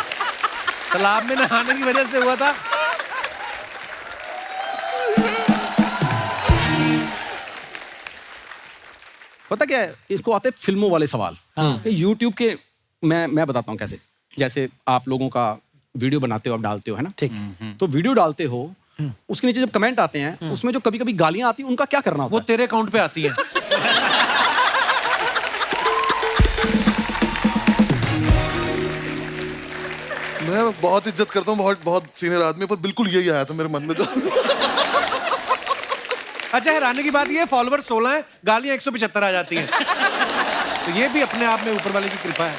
तालाब में नहाने की वजह से हुआ था? पता क्या है, इसको आते हैं फिल्मों वाले सवाल। यूट्यूब के मैं बताता हूँ कैसे। जैसे आप लोगों का वीडियो बनाते हो, आप डालते हो, है ना? ठीक। तो वीडियो डालते हो, उसके नीचे जब कमेंट आते हैं उसमें जो कभी कभी गालियां आती हैं, उनका क्या करना होता वो तेरे अकाउंट पे आती है। मैं बहुत इज्जत करता हूँ बहुत बहुत सीनियर आदमी, पर बिल्कुल यही आया था मेरे मन में जो। अच्छा, हैरानी की बात ये है फॉलोवर 16 है, गालियां 175 आ जाती हैं। तो ये भी अपने आप में ऊपर वाले की कृपा है।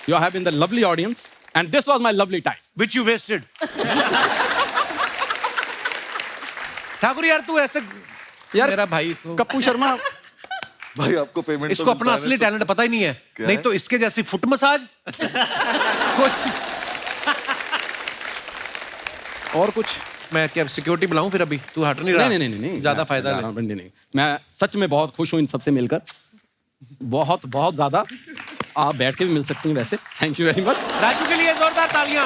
You have been the lovely audience and this was my lovely time which you wasted. Thakur यार तू ऐसे यार, मेरा भाई तो कप्पू शर्मा भाई आपको पेमेंट इसको अपना असली टैलेंट पता ही नहीं है। नहीं तो इसके जैसी फुट मसाज और कुछ। मैं क्या सिक्योरिटी बुलाऊं फिर? अभी तू हट नहीं रहा। नहीं ज्यादा फायदा ले। नहीं, मैं सच में बहुत खुश हूँ इन सबसे मिलकर, बहुत बहुत ज्यादा। आप बैठ के भी मिल सकती हैं वैसे। Thank you very much. Raju के लिए जोरदार तालियां।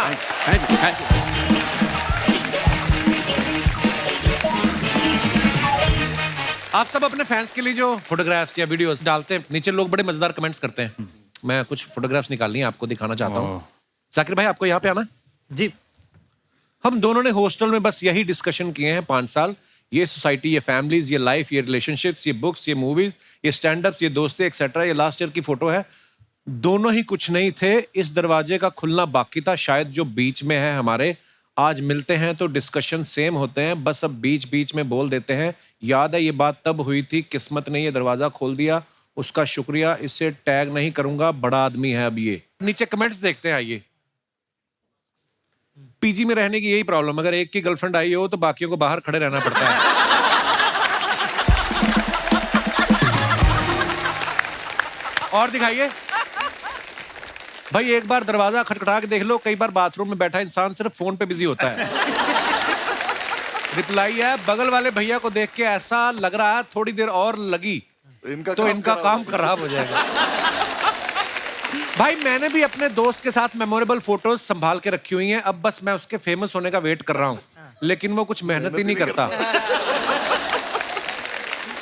Thank you. आप सब अपने फैंस के लिए जो फोटोग्राफ्स या वीडियोस डालते हैं, नीचे लोग बड़े मजेदार कमेंट्स करते हैं। मैं कुछ फोटोग्राफ्स निकालनी है, आपको दिखाना चाहता हूँ। जाकिर भाई आपको यहाँ पे आना है? जी। हम दोनों ने हॉस्टल में बस यही डिस्कशन किए हैं 5 साल। ये सोसाइटी, ये फैमिलीज, ये लाइफ, ये रिलेशनशिप्स, ये बुक्स, ये मूवीज, ये स्टैंड अप्स, ये दोस्ती एक्सेट्रा। ये लास्ट ईयर की फोटो है। दोनों ही कुछ नहीं थे, इस दरवाजे का खुलना बाकी था। शायद जो बीच में है हमारे, आज मिलते हैं तो डिस्कशन सेम होते हैं, बस अब बीच बीच में बोल देते हैं। याद है ये बात तब हुई थी, किस्मत ने ये दरवाजा खोल दिया, उसका शुक्रिया। इसे टैग नहीं करूंगा, बड़ा आदमी है अब ये। नीचे कमेंट्स देखते हैं, आइए। पीजी में रहने की यही प्रॉब्लम, अगर एक की गर्लफ्रेंड आई हो तो बाकियों को बाहर खड़े रहना पड़ता है। और दिखाइए भाई, एक बार दरवाजा खटखटा के देख लो। कई बार बाथरूम में बैठा इंसान सिर्फ फोन पे बिजी होता है। रिप्लाई है, बगल वाले भैया को देख के ऐसा लग रहा है थोड़ी देर और लगी तो इनका काम खराब हो जाएगा। भाई मैंने भी अपने दोस्त के साथ मेमोरेबल फोटोज संभाल के रखी हुई हैं, अब बस मैं उसके फेमस होने का वेट कर रहा हूं, लेकिन वो कुछ मेहनत ही नहीं करता।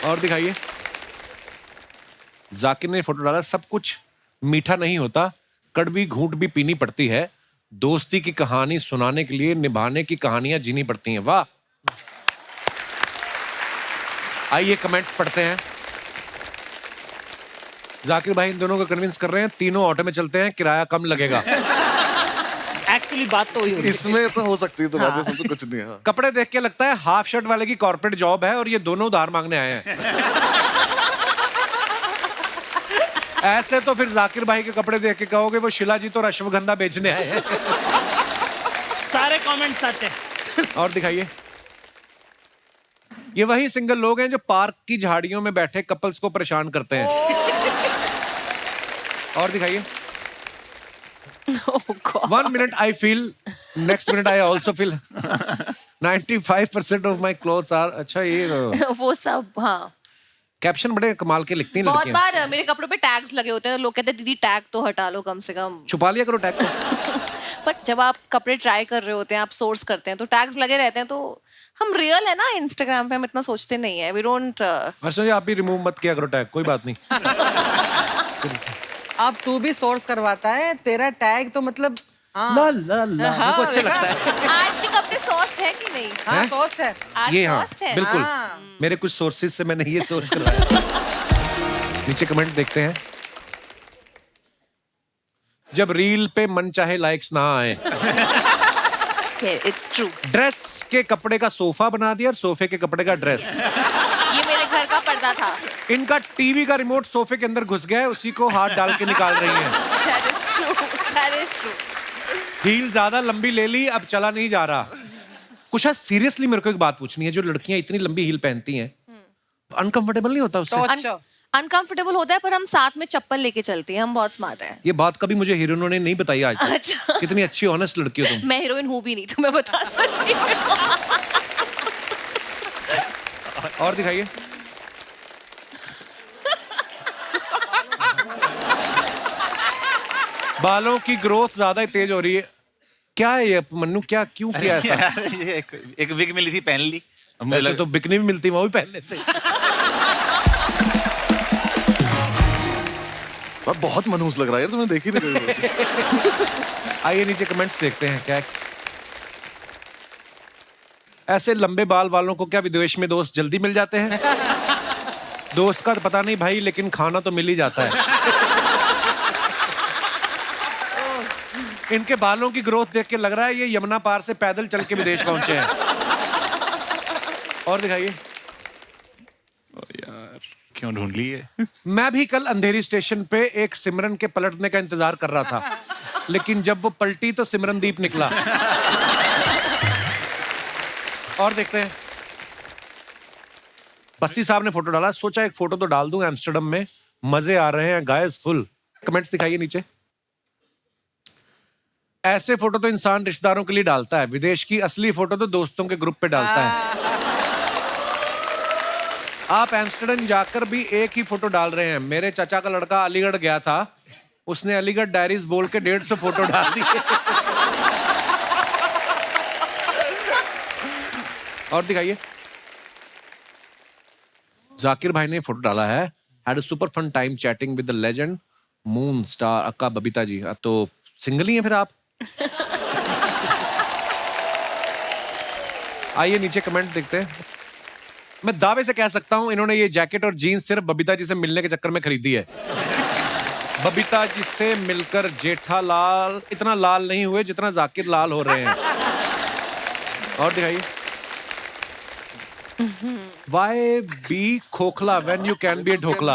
और दिखाइए, जाकिर ने फोटो डाला। सब कुछ मीठा नहीं होता, कड़वी घूंट भी पीनी पड़ती है। दोस्ती की कहानी सुनाने के लिए निभाने की कहानियां जीनी पड़ती हैं। वाह। आइए कमेंट्स पढ़ते हैं। जाकिर भाई इन दोनों को कन्विंस कर रहे हैं, तीनों ऑटो में चलते हैं, किराया कम लगेगा। एक्चुअली बात तो वही होती है। इसमें तो हो सकती है, तो बात तो कुछ नहीं है। कपड़े देख के लगता है हाफ शर्ट वाले की कॉर्पोरेट जॉब है और ये दोनों उधार मांगने आए हैं। ऐसे तो फिर जाकिर भाई के कपड़े देख के कहोगे वो शिला जी तो अश्वगंधा बेचने आए हैं। सारे कमेंट सच है। और दिखाइए, ये वही सिंगल लोग हैं जो पार्क की झाड़ियों में बैठे कपल्स को परेशान करते हैं। और दिखाइए। Oh God. 1 minute I feel, next minute I also feel. 95% of my clothes are. अच्छा ये वो सब हाँ कैप्शन बड़े कमाल के लिखती हैं बहुत लड़कियां। बार मेरे कपड़ों पे टैग्स लगे होते हैं तो लोग कहते हैं दीदी टैग तो हटा लो कम से कम। छुपा लिया करो टैग को। पर जब आप कपड़े ट्राई कर रहे होते हैं, आप सोर्स करते हैं तो टैग्स लगे रहते हैं, तो हम रियल है ना इंस्टाग्राम पे, हम इतना सोचते नहीं है। We don't. अर्चना जी आप भी रिमूव मत किया करो टैग, कोई बात नहीं। अब तू भी सोर्स करवाता है, तेरा टैग तो मतलब ला ला ला मेरे को अच्छा लगता है। आज के कपड़े सॉफ्ट है कि नहीं? हाँ सोस्ट है। आज ये हाँ सॉफ्ट है। बिल्कुल। हाँ। मेरे कुछ सोर्सेज से मैंने ये सोर्स करवाया। नीचे कमेंट देखते हैं। जब रील पे मन चाहे लाइक्स ना आए। It's true. ड्रेस के कपड़े का सोफा बना दिया और सोफे के कपड़े का ड्रेस। ये मेरे घर का पर्दा था। इनका टीवी का रिमोट सोफे के अंदर घुस गया है, उसी को हाथ डाल के निकाल रही हैं। That is true. That is true. Heel ज्यादा लंबी ले ली, अब चला नहीं जा रहा। कुछ सीरियसली मेरे को एक बात पूछनी है, जो लड़कियां इतनी लंबी हील पहनती हैं, अनकंफर्टेबल नहीं होता उससे? अच्छा अनकंफर्टेबल होता है, पर हम साथ में चप्पल लेके चलते हैं, हम बहुत स्मार्ट हैं। ये बात कभी मुझे हीरोइनों ने नहीं बताई आज तक। अच्छा। कितनी अच्छी ऑनेस्ट लड़की हो तुम। मैं हीरोइन हूँ भी नहीं तो मैं बता सकती हूँ। और दिखाइए। बालों की ग्रोथ ज्यादा ही तेज हो रही है। क्या है ये मन्नू, क्या क्यों किया ऐसा? यार, ये एक विग मिली थी, पहन ली। ऐसे तो बिकनी भी मिलती, वो भी पहन लेते। बहुत मनहूस लग रहा है यार, तुमने देखी नहीं? आइए नीचे कमेंट्स देखते हैं क्या। ऐसे लंबे बाल वालों को क्या विदेश में दोस्त जल्दी मिल जाते हैं? दोस्त का तो पता नहीं भाई, लेकिन खाना तो मिल ही जाता है। इनके बालों की ग्रोथ देख के लग रहा है ये यमुना पार से पैदल चल के विदेश पहुंचे हैं। और दिखाइए। यार क्यों ढूंढ ली है? मैं भी कल अंधेरी स्टेशन पे एक सिमरन के पलटने का इंतजार कर रहा था, लेकिन जब वो पलटी तो सिमरनदीप निकला। और देखते हैं। बस्सी साहब ने फोटो डाला, सोचा एक फोटो तो डाल दूं एम्स्टर्डम में, मजे आ रहे हैं गाइस फुल। कमेंट्स दिखाइए नीचे। ऐसे फोटो तो इंसान रिश्तेदारों के लिए डालता है, विदेश की असली फोटो तो दोस्तों के ग्रुप पे डालता है। आप एम्स्टर्डम जाकर भी एक ही फोटो डाल रहे हैं। मेरे चाचा का लड़का अलीगढ़ गया था, उसने अलीगढ़ डायरीज बोल के 150 फोटो डाल दिए। और दिखाइए। जाकिर भाई ने फोटो डाला है, had a super fun time chatting with the legend moon star aka Babita जी। तो सिंगल ही हैं फिर आप? आइए नीचे कमेंट देखते हैं। मैं दावे से कह सकता हूं इन्होंने ये जैकेट और जीन्स सिर्फ बबीता जी से मिलने के चक्कर में खरीदी है। बबीता जी से मिलकर जेठालाल इतना लाल नहीं हुए जितना जाकिर लाल हो रहे हैं। और दिखाइए। Why be खोखला when you can be a dhokla?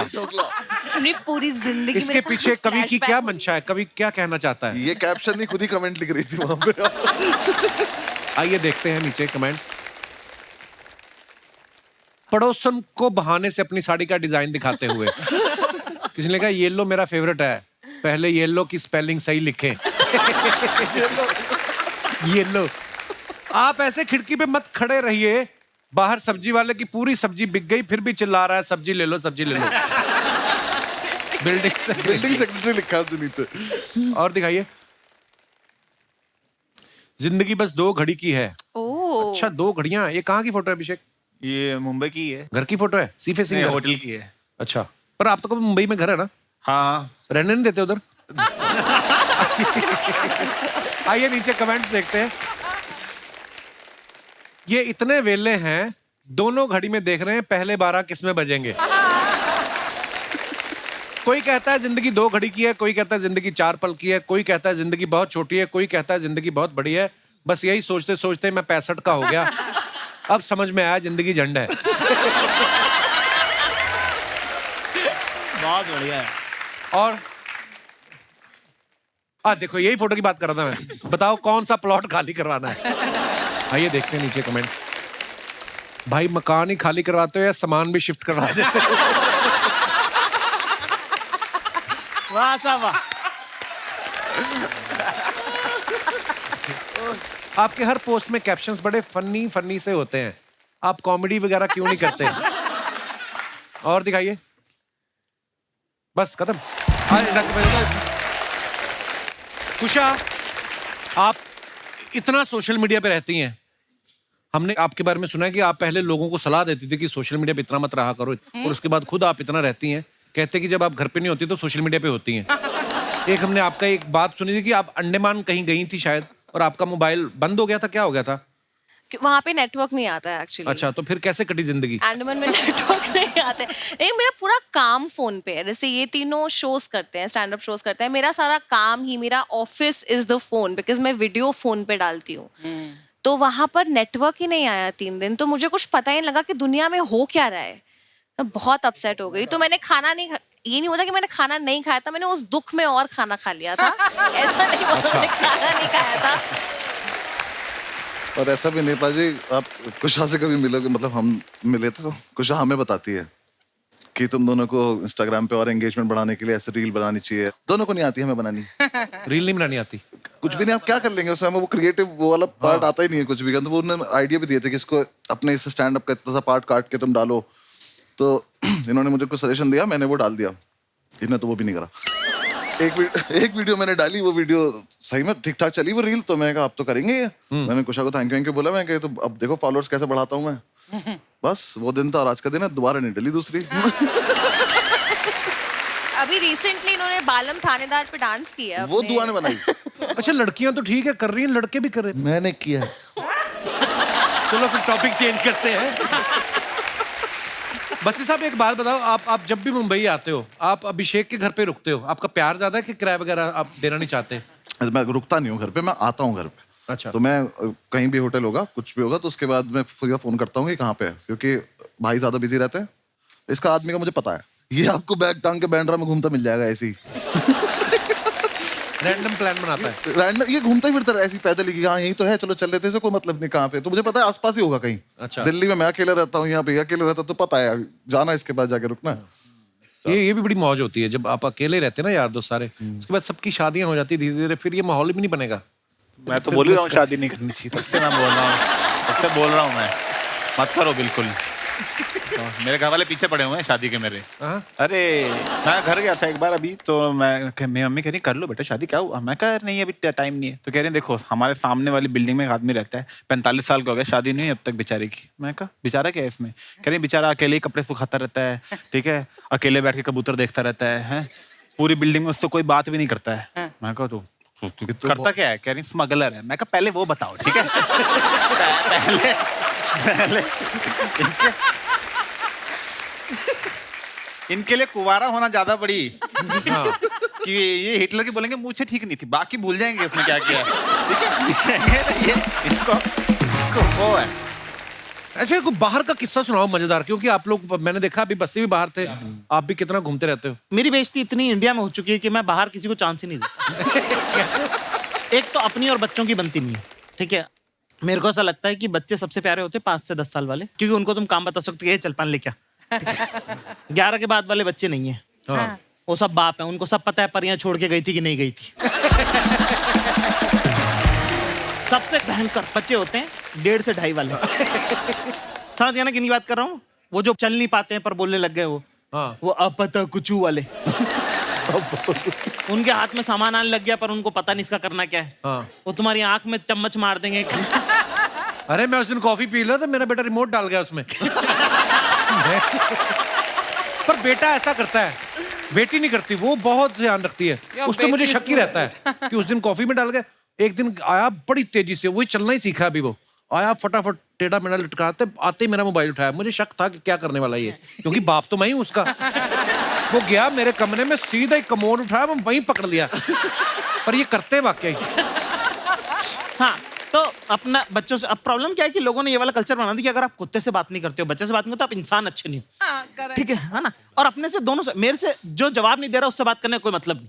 अपनी पूरी जिंदगी इसके पीछे कवि की क्या मंशा है, कवि क्या कहना चाहता है? ये कैप्शन नहीं, खुद ही कमेंट लिख रही थी वहां पे। आइए देखते हैं नीचे कमेंट्स। पड़ोसन को बहाने से अपनी साड़ी का डिजाइन दिखाते हुए किसी ने कहा येलो मेरा फेवरेट है, पहले येलो की स्पेलिंग सही लिखें। येलो। आप ऐसे खिड़की पे मत खड़े रहिए, बाहर सब्जी वाले की पूरी सब्जी बिक गई फिर भी चिल्ला रहा है सब्जी ले लो सब्जी ले लो। बिल्डिंग सेक्रेटरी लिखा है नीचे। और दिखाइए। जिंदगी बस 2 घड़ी की है। ओह। अच्छा 2 घड़ियां। ये कहाँ की फोटो है अभिषेक? ये मुंबई की है। घर की फोटो है? सी फेसिंग नहीं, होटल की है। अच्छा, पर आप तो कभी मुंबई में घर है ना? हाँ। रहने नहीं देते उधर? आइए नीचे कमेंट्स देखते हैं। ये इतने वेले हैं, दोनों घड़ी में देख रहे हैं पहले 12 किसमें बजेंगे। कोई कहता है जिंदगी 2 घड़ी की है, कोई कहता है जिंदगी 4 पल की है, कोई कहता है जिंदगी बहुत छोटी है, कोई कहता है जिंदगी बहुत बड़ी है। बस यही सोचते सोचते मैं 65 का हो गया। अब समझ में आया जिंदगी झंड है। बहुत बढ़िया है। और देखो यही फोटो की बात कर रहा था मैं। बताओ कौन सा प्लॉट खाली करवाना है? आइए देखते हैं नीचे कमेंट। भाई मकान ही खाली करवाते हो या सामान भी शिफ्ट करवा देते हो? वाह साहब वाह। आपके हर पोस्ट में कैप्शंस बड़े फनी फनी से होते हैं, आप कॉमेडी वगैरह क्यों नहीं करते? और दिखाइए, बस खत्म। कुशा, आप इतना सोशल मीडिया पे रहती हैं, हमने आपके बारे में सुना है कि आप पहले लोगों को सलाह देती थी कि सोशल मीडिया पे इतना मत रहा करो, और उसके बाद खुद आप इतना रहती हैं, कहते कि जब आप घर पे नहीं होती तो सोशल मीडिया पे होती हैं। एक हमने आपका एक बात सुनी थी कि आप अंडमान कहीं गई थी शायद, और आपका मोबाइल बंद हो गया था, क्या हो गया था? वहाँ पे नेटवर्क नहीं आता है एक्चुअली। अच्छा, तो फिर कैसे कटी जिंदगी? अंडमान में नेटवर्क नहीं आता है। नहीं, मेरा पूरा काम फोन पे है। जैसे ये तीनों शोज करते हैं, स्टैंड अप शोज करते हैं, मेरा सारा काम ही, मेरा office is the phone, because मैं वीडियो फोन पे डालती हूँ। तो वहां पर नेटवर्क ही नहीं आया 3 दिन, तो मुझे कुछ पता ही नहीं लगा कि दुनिया में हो क्या रहा है। मैं बहुत अपसेट हो गई, तो मैंने खाना नहीं ये नहीं होता कि मैंने खाना नहीं खाया था, मैंने उस दुख में और खाना खा लिया था। ऐसा नहीं हुआ मैंने खाना नहीं खाया था। और ऐसा भी नहीं पाजी, आप कुशा से कभी मिलोगे, मतलब हम मिले थे तो कुशा हमें बताती है कि तुम दोनों को इंस्टाग्राम पे और एंगेजमेंट बढ़ाने के लिए ऐसे रील बनानी चाहिए। दोनों को नहीं आती हमें बनानी। रील नहीं बनानी आती? कुछ भी नहीं, आप क्या कर लेंगे उसमें, हमें वो क्रिएटिव वो वाला पार्ट आता ही नहीं है कुछ भी। तो वो उन्होंने आइडिया भी दिए थे कि इसको अपने इस स्टैंड अप का इतना सा पार्ट काट के तुम डालो, तो इन्होंने मुझे कुछ सजेशन दिया, मैंने वो डाल दिया। इन्होंने तो वो भी नहीं करा। एक वीडियो मैंने डाली, वो वीडियो सही में ठीक ठाक चली वो रील, तो मैंने कहा आप तो करेंगे ये। मैंने कुशा को थैंक यू बोला, मैं कहा तो अब देखो फॉलोअर्स कैसे बढ़ाता हूँ मैं। बस वो दिन था और आज का दिन है, दोबारा नहीं डली दूसरी। अभी रिसेंटली इन्होंने बालम थानेदार पे डांस किया, वो दुआ ने बनाई। अच्छा, लड़कियां तो ठीक है कर रही हैं, लड़के भी कर रहे हैं। मैंने किया। चलो फिर टॉपिक चेंज करते हैं। बसी साहब एक बात बताओ, आप जब भी मुंबई आते हो, आप अभिषेक के घर पे रुकते हो, आपका प्यार ज्यादा है कि किराया वगैरह आप देना नहीं चाहते? मैं रुकता नहीं हूँ घर पे, मैं आता हूँ घर पे। अच्छा। तो मैं कहीं भी होटल होगा, कुछ भी होगा, तो उसके बाद मैं फोन करता हूँ कि कहाँ पे है, क्योंकि भाई ज्यादा बिजी रहते हैं। इसका आदमी का मुझे पता है, ये आपको बैग टांग के बैंड्रा में घूमता मिल जाएगा ऐसे ही। रैंडम प्लान बनाता है, रैंडम ये घूमता ही फिरता है ऐसे ही पैदल ही, हाँ यही तो है, चलो चल लेते हैं, कोई मतलब नहीं कहाँ पे। तो मुझे पता है आसपास ही होगा कहीं। अच्छा। दिल्ली में मैं अकेला रहता हूँ, यहाँ पे अकेले रहता, तो पता है जाना इसके पास जाके रुकना। ये भी बड़ी मौज होती है जब आप अकेले रहते हैं ना यार दोस्त सारे, उसके बाद सबकी शादियां हो जाती है धीरे धीरे, फिर ये माहौल भी नहीं बनेगा। मैं तो बोल ही रहा हूँ शादी नहीं करनी चाहिए, सबसे मैं बोल रहा हूँ, सबसे बोल रहा हूँ मैं, मत करो बिल्कुल। तो मेरे घर वाले पीछे पड़े हुए हैं शादी के मेरे। अरे मैं घर गया था एक बार अभी, तो मेरी मम्मी कह रही कर लो बेटा शादी, क्या हुआ? मैं कह नहीं अभी टाइम नहीं है। तो कह रही देखो हमारे सामने वाली बिल्डिंग में एक आदमी रहता है, 45 साल का हो गया, शादी नहीं हुई अब तक बेचारे की। मैं कहा बेचारा क्या है इसमें? कह रही बेचारा अकेले ही कपड़े सुखाता रहता है, ठीक है, अकेले बैठ के कबूतर देखता रहता है, पूरी बिल्डिंग में उससे कोई बात भी नहीं करता है। मैं कहा तो करता क्या है? कह रही स्मगलर है। मैं कहा पहले वो बताओ, ठीक है। पहले इनके लिए कुवारा होना ज्यादा बड़ी कि ये हिटलर की बोलेंगे मुझे ठीक नहीं थी, बाकी भूल जाएंगे उसने क्या किया, ठीक है। ये इनको वो है। अच्छा, कोई बाहर का किस्सा सुनाओ मजेदार, क्योंकि आप लोग, मैंने देखा अभी बस्सी भी बाहर थे, आप भी कितना घूमते रहते हो। मेरी बेइज्जती इतनी इंडिया में हो चुकी है कि मैं बाहर किसी को चांस ही नहीं देता। एक तो अपनी और बच्चों की बनती नहीं है, ठीक है। मेरे को ऐसा लगता है कि बच्चे सबसे प्यारे होते हैं 5 से 10 साल वाले, क्योंकि उनको तुम काम बता सकते हो, चल पान ले क्या। 11 के बाद वाले बच्चे नहीं है, वो सब बाप है, उनको सब पता है परियां छोड़ के गई थी कि नहीं गई थी। सबसे भयंकर बच्चे होते हैं 1.5 से 2.5 वाले। समझ गया ना कितनी बात कर रहा हूँ? वो जो चल नहीं पाते हैं पर बोलने लग गए, वो अब पता कुचू वाले। उनके हाथ में सामान आने लग गया पर उनको पता नहीं इसका करना क्या है। वो तुम्हारी आंख में चम्मच मार देंगे। अरे मैं उस दिन कॉफी पी रहा था, मेरा बेटा रिमोट डाल गया उसमें। पर बेटा ऐसा करता है, बेटी नहीं करती, वो बहुत ध्यान रखती है। उसको मुझे शक ही रहता है कि उस दिन कॉफी में डाल गया। एक दिन आया बड़ी तेजी से, वही चलना ही सीखा अभी, वो आया फटाफट टेढ़ा मेढ़ा लटकाते, आते ही मेरा मोबाइल उठाया। मुझे शक था कि क्या करने वाला ये, क्योंकि बाप तो मैं ही हूं उसका। वो गया मेरे कमरे में, सीधा ही कमोड उठाया, मैं वहीं पकड़ लिया। पर ये करते वाकई। हाँ, तो अपना बच्चों से अब प्रॉब्लम क्या है कि लोगों ने ये वाला कल्चर बना दिया कि अगर आप कुत्ते से बात नहीं करते हो, बच्चे से बात नहीं करते, आप इंसान अच्छे नहीं हो, ठीक है ना। और अपने से दोनों से, मेरे से जो जवाब नहीं दे रहा उससे बात करने का कोई मतलब नहीं।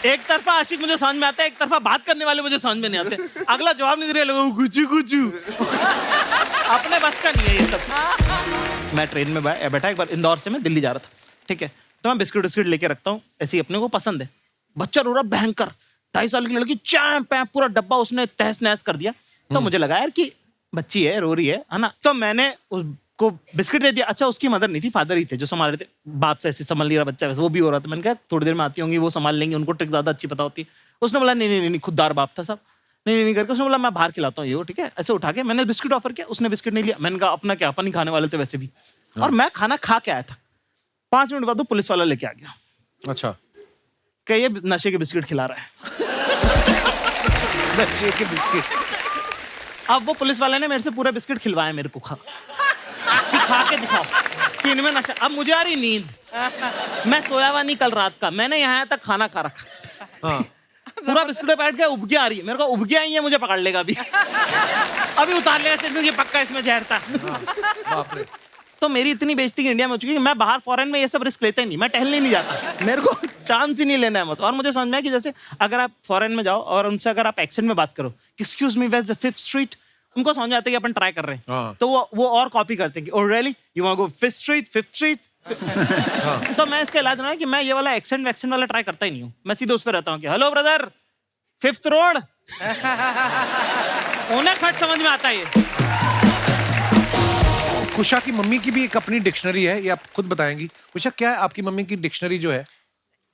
एक तरफा आशिक मुझे समझ में आता है, एक तरफा बात करने वाले मुझे समझ में नहीं आते। अगला जवाब नहीं दे रहे, लोगों गुचू गुचू। अपने बस का नहीं है ये सब। मैं ट्रेन में बैठा, एक बार इंदौर से मैं दिल्ली जा रहा था, ठीक है, तो मैं बिस्किट विस्किट लेके रखता हूँ, ऐसे ही अपने को पसंद है। बच्चा रो रहा भयंकर, 2.5 साल की लड़की, चैंप पैंप पूरा डब्बा उसने तहस नहस कर दिया। तो मुझे लगा यार कि बच्ची है, रो रही है ना, तो मैंने उसको बिस्किट दे दिया। अच्छा, उसकी मदर नहीं थी, फादर ही थे जो संभाल रहे थे। बाप से ऐसे संभाल नहीं रहा बच्चा, वैसे वो भी हो रहा था। मैंने कहा थोड़ी देर में आती होंगी, वो संभाल लेंगे, उनको ट्रिक ज्यादा अच्छी पता होती है। उसने बोला नहीं, खुददार बाप था सब, नहीं करके उसने बोला मैं बाहर खिलाता हूँ ये, ठीक है। ऐसे उठा के मैंने बिस्किट ऑफर किया, उसने बिस्किट नहीं लिया। मैंने कहा अपना क्या, अपन ही खाने वाले थे वैसे भी, और मैं खाना खा के आया था। 5 मिनट बाद वो पुलिस वाला लेके आ गया। अच्छा, क्या ये नशे के बिस्किट खिला रहा है? नशे के बिस्किट? अब वो पुलिस वाले ने मेरे से पूरा बिस्किट खिलवाया मेरे को, खा के दिखाओ कि इनमें नशा। अब मुझे आ रही नींद, मैं सोया हुआ नहीं कल रात का, मैंने यहाँ तक खाना खा रखा। हाँ। पूरा बिस्कुट बैठ गया, उबकियां आ रही है मेरे को, उबकियां आई है, मुझे पकड़ लेगा अभी अभी उतार लेगा, ये पक्का इसमें जहर था। बाप रे। तो मेरी इतनी बेइज्जती इंडिया में हो चुकी है कि मैं बाहर फॉरेन में ये सब रिस्क लेता ही नहीं, मैं टहलने नहीं जाता, मेरे को चांस ही नहीं लेना है मत। और मुझे समझ में आया कि जैसे अगर आप फॉरेन में जाओ और उनसे अगर आप एक्सेंट में बात करो, excuse me, where is the 5th street, उनको समझ में आता है कि अपन ट्राई कर रहे हैं। तो वो और कॉपी करते हैं कि oh really you want go 5th street. तो मैं इसका इलाज ना है कि मैं ये वाला एक्सेंट वैक्सेंट वाला ट्राई करता ही नहीं हूँ। मैं सीधे उस पर रहता हूँ कि हेलो ब्रदर, 5th रोड। उन्हें फट समझ में आता है ये। कुशा की मम्मी की भी एक अपनी डिक्शनरी है, ये आप खुद बताएंगी। कुशा, क्या है आपकी मम्मी की डिक्शनरी जो है,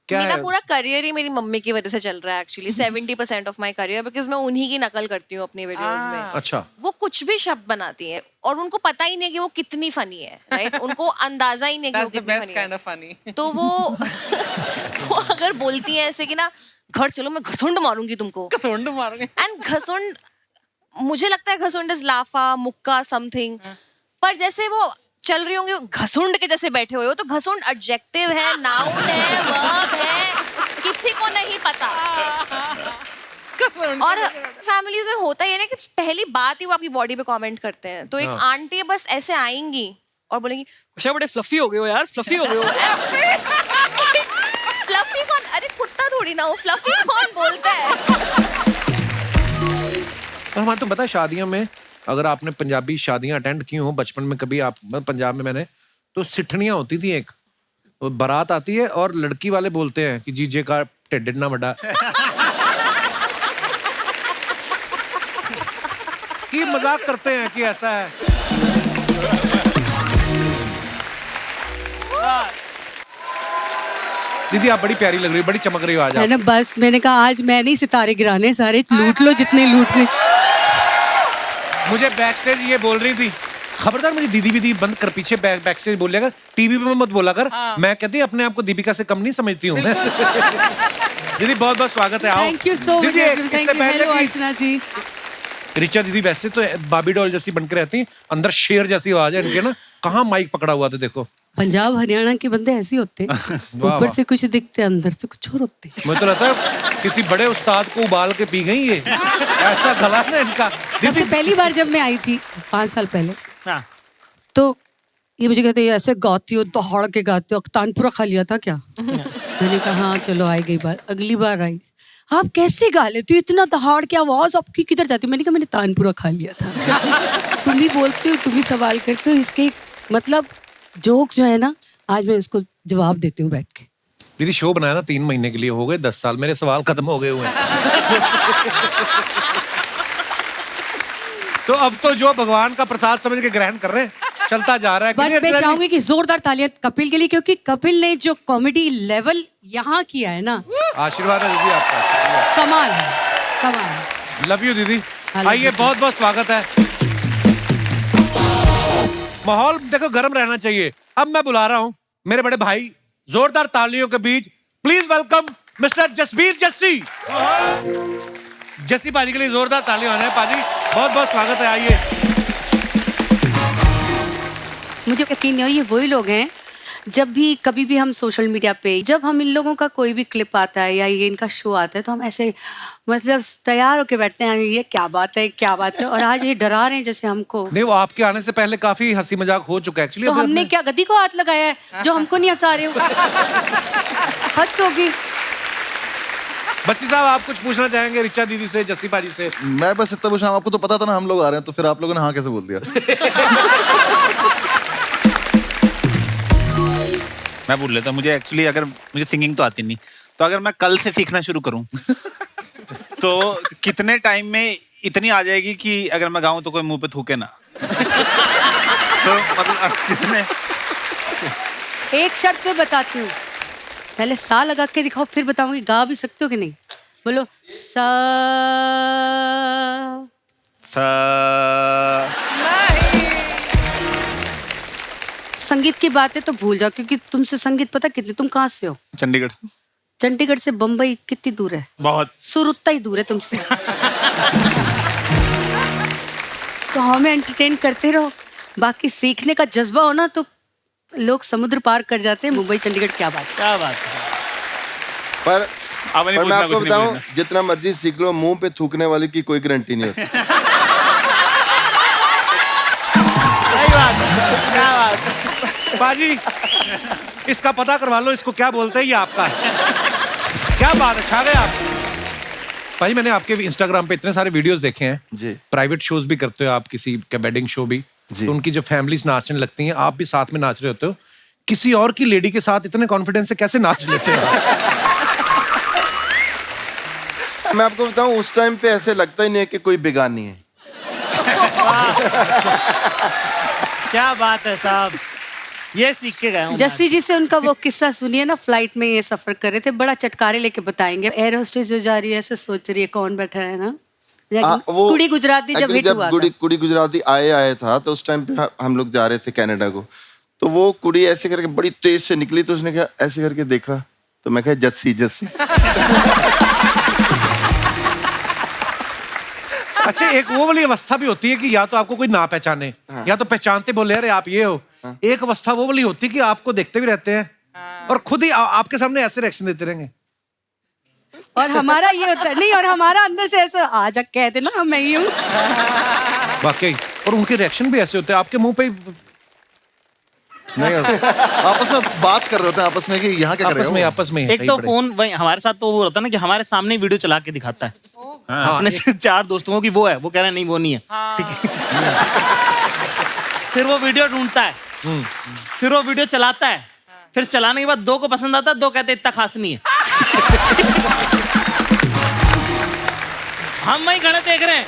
क्या मेरा है? पूरा करियर ही मेरी मम्मी की वजह से चल रहा है actually. 70% of my career, because मैं उन्हीं की नकल करती हूँ अपनी वीडियोस में। अच्छा। वो कुछ भी शब्द बनाती है और उनको पता ही नहीं है कि वो कितनी फनी है, राइट? उनको अंदाजा ही नहीं है कि वो कितनी फनी है। तो वो अगर बोलती है ऐसे कि ना, घर चलो मैं घसुंड मारूंगी तुमको, घसुंड मारूंगी, एंड घसुंड, मुझे लगता है घसुंड इज लाफा, मुक्का, समथिंग, पर जैसे वो चल रही होंगी घसुंड के जैसे बैठे हुए हो, तो घसुंड एडजेक्टिव है, नाउन है, वर्ब है, किसी को नहीं पता। और फैमिलीज में होता ही है ना कि पहली बात ही वो आपकी बॉडी पे कमेंट करते हैं। तो एक आंटी बस ऐसे आएंगी और बोलेंगी कुशा बड़े फ्लफी हो गए हो यार, फ्लफी हो गए हो। फ्लफी कौन? अरे कुत्ता थोड़ी ना हो, फ्लफी कौन बोलता है? और हमारे तो पता है, शादियों में अगर आपने पंजाबी शादियां अटेंड की हो बचपन में कभी, आप पंजाब में मैंने, तो सिठनियां होती थी। एक तो बारात आती है और लड़की वाले बोलते हैं कि जीजे का ढिड इतना बड़ा कि मजाक करते हैं कि ऐसा है। दीदी आप बड़ी प्यारी लग रही हो, बड़ी चमक रही हो आज है ना। बस मैंने कहा आज मैं नहीं सितारे गिराने, सारे लूट लो जितने लूटने। मुझे बैक स्टेज ये बोल रही थी, खबरदार मुझे दीदी दीदी बंद कर, पीछे बैक स्टेज बोल कर, टीवी पे मत बोला कर। मैं कहती अपने आप को दीपिका से कम नहीं समझती हूँ। दीदी बहुत बहुत स्वागत है, आओ। Thank you so much, thank you. Hello Archana ji. Richa दीदी वैसे तो बाबी डॉल जैसी बनकर रहती हैं, अंदर शेर जैसी आवाज है इनके ना। कहाँ माइक पकड़ा हुआ था देखो। पंजाब हरियाणा के बंदे ऐसे होते हैं, ऊपर से कुछ दिखते अंदर से कुछ और होते हैं। मुझे तो लगता है किसी बड़े उस्ताद को उबाल के पी गई ये, ऐसा गला है इनका। सबसे पहली बार जब मैं आई थी 5 साल पहले, तो ये मुझे कहते हैं ऐसे गाती हो, दहाड़ के गाते हो, तानपुरा खा लिया था क्या? मैंने कहा हाँ चलो आई गई बात। अगली बार आई, आप कैसे गा लेते हो इतना दहाड़ के, आवाज आपकी किधर जाती है? मैंने कहा मैंने तानपुरा खा लिया था। तुम ही बोलते हो, तुम ही सवाल करते हो, इसके मतलब जोक जो है ना, आज मैं इसको जवाब देती हूँ बैठ के। दीदी शो बनाया ना 3 महीने के लिए, हो गए 10 साल, मेरे सवाल खत्म हो गए हुए तो अब तो जो भगवान का प्रसाद समझ के ग्रहण कर रहे हैं, चलता जा रहा है। बस मैं चाहूंगी कि जोरदार तालियां कपिल के लिए, क्योंकि कपिल ने जो कॉमेडी लेवल यहाँ किया है ना, आशीर्वाद है दीदी आपका, कमाल है, कमाल। लव यू दीदी। आइए, बहुत बहुत स्वागत है। माहौल देखो गर्म रहना चाहिए। अब मैं बुला रहा हूं मेरे बड़े भाई, जोरदार तालियों के बीच please welcome mister Jasbir Jassi. Jassi पाजी के लिए जोरदार तालियां होने। पाजी बहुत बहुत स्वागत है, आइए। मुझे यकीन नहीं हो, ये वही लोग हैं जब भी कभी भी हम सोशल मीडिया पे, जब हम इन लोगों का कोई भी क्लिप आता है या ये इनका शो आता है, तो हम ऐसे मतलब तैयार होके बैठते हैं, ये क्या बात है, क्या बात है। और आज ये डरा रहे हैं जैसे हमको। नहीं, वो आपके आने से पहले काफी हंसी मजाक हो चुका है एक्चुअली। तो हमने क्या गद्दी को हाथ लगाया है जो हमको नहीं हंसा रहे हो? हद होगी। बच्ची साहब आप कुछ पूछना चाहेंगे रिचा दीदी से, जस्सी पाजी से? मैं बस इतना पूछा, आपको तो पता था ना हम लोग आ रहे हैं, तो फिर आप लोगों ने हाँ कैसे बोल दिया? मैं बोल लेता हूँ, मुझे एक्चुअली अगर मुझे सिंगिंग तो आती नहीं, तो अगर मैं कल से सीखना शुरू करूँ तो कितने टाइम में इतनी आ जाएगी कि अगर मैं गाऊं तो कोई मुंह पे थूके ना। तो मतलब कितने। एक शर्त पे बताती हूँ, पहले सा लगा के दिखाओ, फिर बताऊंगी गा भी सकते हो कि नहीं। बोलो सा। संगीत की बातें तो भूल जाओ, क्योंकि तुमसे संगीत पता कितनी, तुम कहाँ से हो? चंडीगढ़। चंडीगढ़ से बम्बई कितनी दूर है? बहुत। सुर उतना ही दूर है तुमसे। तो हमें एंटरटेन करते रहो, बाकी सीखने का जज्बा हो ना तो लोग समुद्र पार कर जाते हैं। मुंबई चंडीगढ़ क्या बात है। क्या बात है। पर मैं आपको बताऊं, जितना मर्जी सीख लो, मुंह पे थूकने वाले की कोई गारंटी नहीं होती। सही बात है, क्या बात है। बाजी इसका पता करवा लो, इसको क्या बोलते हैं, ये आपका है। क्या बात है, छा गए आप। भाई मैंने आपके इंस्टाग्राम पे इतने सारे वीडियोस देखे हैं जी, प्राइवेट शोज भी करते हो आप, किसी का वेडिंग शो भी, तो उनकी जब फैमिलीज नाचने लगती हैं आप भी साथ में नाच रहे होते हो, किसी और की लेडी के साथ इतने कॉन्फिडेंस से कैसे नाच लेते हो? मैं आपको बताऊं, उस टाइम पे ऐसे लगता ही नहीं है कि कोई बेगानी है। क्या बात है साहब, ये सीख के गए हूं। जस्सी जी से उनका वो किस्सा सुनिए ना, फ्लाइट में ये सफर कर रहे थे, बड़ा चटकारे लेके बताएंगे। एयर होस्टेस जो जा रही है ऐसे सोच रही है कौन बैठा है ना, वो कुड़ी गुजराती जब हिट हुआ था। कुड़ी गुजराती आया था, तो उस टाइम पे हम लोग जा रहे थे कनाडा को, तो वो कुड़ी ऐसे करके बड़ी तेज से निकली, तो उसने कहा ऐसे करके देखा, तो मैं कहा जस्सी जस्सी। अच्छा, एक वो वाली अवस्था भी होती है कि या तो आपको कोई ना पहचाने, या तो पहचानते बोले अरे आप ये हो। एक अवस्था वो वाली होती है कि आपको देखते भी रहते हैं और खुद ही आपके सामने ऐसे रिएक्शन देते रहेंगे। और हमारा ये होता है नहीं, और हमारा अंदर से ऐसा आजा कह देना मैं ही हूँ। वाकई, और उनके रिएक्शन भी ऐसे होते हैं आपके मुंह पे नहीं आपस में बात कर रहे होते हैं आपस में कि यहाँ क्या कर रहे हो। आपस में एक तो फोन वही हमारे साथ तो वो होता है ना कि हमारे सामने वीडियो चला के दिखाता है। हाँ, अपने 4 दोस्तों की वो है, वो कह रहे हैं नहीं वो नहीं है, ठीक है। फिर वो वीडियो ढूंढता है, फिर वो वीडियो चलाता है, फिर चलाने के बाद 2 को पसंद आता है, 2 कहते इतना खास नहीं है। हम वही खड़े देख रहे हैं।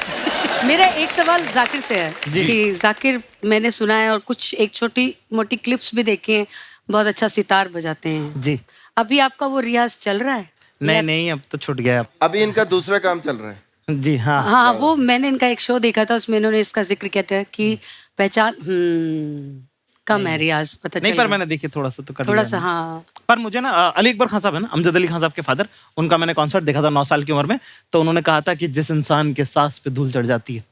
मेरा एक सवाल जाकिर से है कि जाकिर, मैंने सुना है और कुछ एक छोटी मोटी क्लिप्स भी देखे हैं, बहुत अच्छा सितार बजाते हैं जी। अभी आपका वो रियाज चल रहा है? नहीं अब तो छूट गया। अभी इनका दूसरा काम चल रहा है। जी हाँ हाँ, वो मैंने इनका एक शो देखा था, उसमें इन्होंने इसका जिक्र किया था कि पहचान कम है रियाज, पता नहीं, पर मैंने देखी थोड़ा सा तो कर थोड़ा सा। हाँ, पर मुझे ना अली अकबर खान साहब है ना, अमजद अली खान साहब के फादर, उनका मैंने कॉन्सर्ट देखा था 9 साल की उम्र में। तो उन्होंने कहा था कि जिस इंसान के सांस पे धूल चढ़ जाती है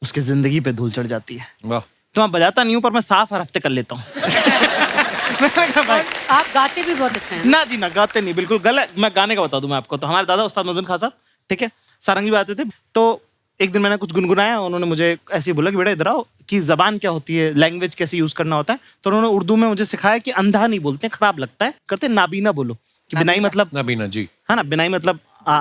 उसकी जिंदगी पे धूल चढ़ जाती है। वाह। तो मैं बजाता नहीं हूँ, पर मैं साफ हर हफ्ते कर लेता हूँ। आप गाते भी बहुत अच्छे हैं। ना जी ना, गाते नहीं, बिल्कुल गलत। मैं गाने का बता दूं मैं आपको, तो हमारे दादा उस्ताद मदन खान साहब, ठीक है, सारंगी बजाते थे। तो एक दिन मैंने कुछ गुनगुनाया, उन्होंने मुझे ऐसे ही बोला कि बेटा इधर आओ, कि जबान क्या होती है, लैंग्वेज कैसे यूज करना होता है। तो उन्होंने उर्दू में मुझे सिखाया कि अंधा नहीं बोलते, खराब लगता है, करते नाबीना बोलो। कि बिनाई मतलब नाबीना, जी है ना, बिनाई मतलब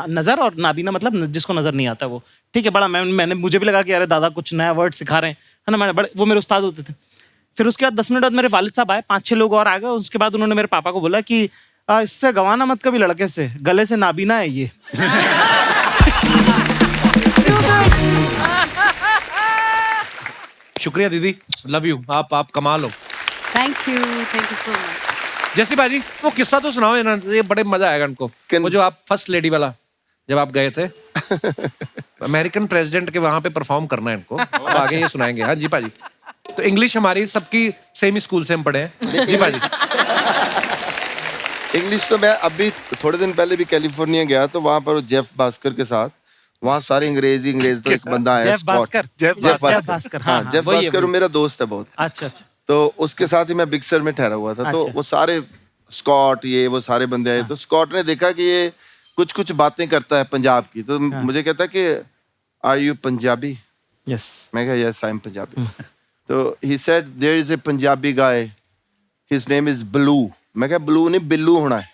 नजर, और नाबीना मतलब जिसको नजर नहीं आता वो, ठीक है। बड़ा मैंने मुझे भी लगा कि अरे दादा कुछ नया वर्ड सिखा रहे हैं, है ना। मैंने बड़े, वो मेरे उस्ताद होते थे। फिर उसके बाद 10 मिनट बाद मेरे वालिद साहब आए, 5-6 लोग और आ गए। उसके बाद उन्होंने मेरे पापा को बोला कि इससे गवाना मत कभी लड़के से, गले से नाबीना है ये। शुक्रिया दीदी, लव यू, आप कमाल हो। Thank you so much. जैसी बाजी, वो किस्सा तो सुनाओ ना, ये बड़े मजा आएगा उनको। वो जो आप फर्स्ट लेडी वाला, जब आप गए थे अमेरिकन प्रेसिडेंट के वहां पे परफॉर्म करना है इनको, आगे ये सुनाएंगे। हाँ जी पाजी, तो इंग्लिश हमारी सबकी सेम स्कूल से हम पढ़े हैं। जी पाजी। इंग्लिश तो मैं अभी थोड़े दिन पहले भी कैलिफोर्निया गया, तो वहां पर जेफ भास्कर के साथ, वहाँ सारे अंग्रेज, तो एक बंदा है जेफ भास्कर। हाँ, जेफ भास्कर मेरा दोस्त है बहुत। अच्छा। तो उसके साथ ही मैं बिग सर में ठहरा हुआ था। तो वो सारे स्कॉट, ये वो सारे बंदे आए। तो स्कॉट ने देखा कि ये कुछ बातें करता है पंजाब की, तो मुझे कहता है कि आर यू पंजाबी? यस। मैं कहा यस आई एम पंजाबी। तो he said there is a Punjabi guy, his name is blue. मैं कहा ब्लू नहीं, बिल्लू होना है।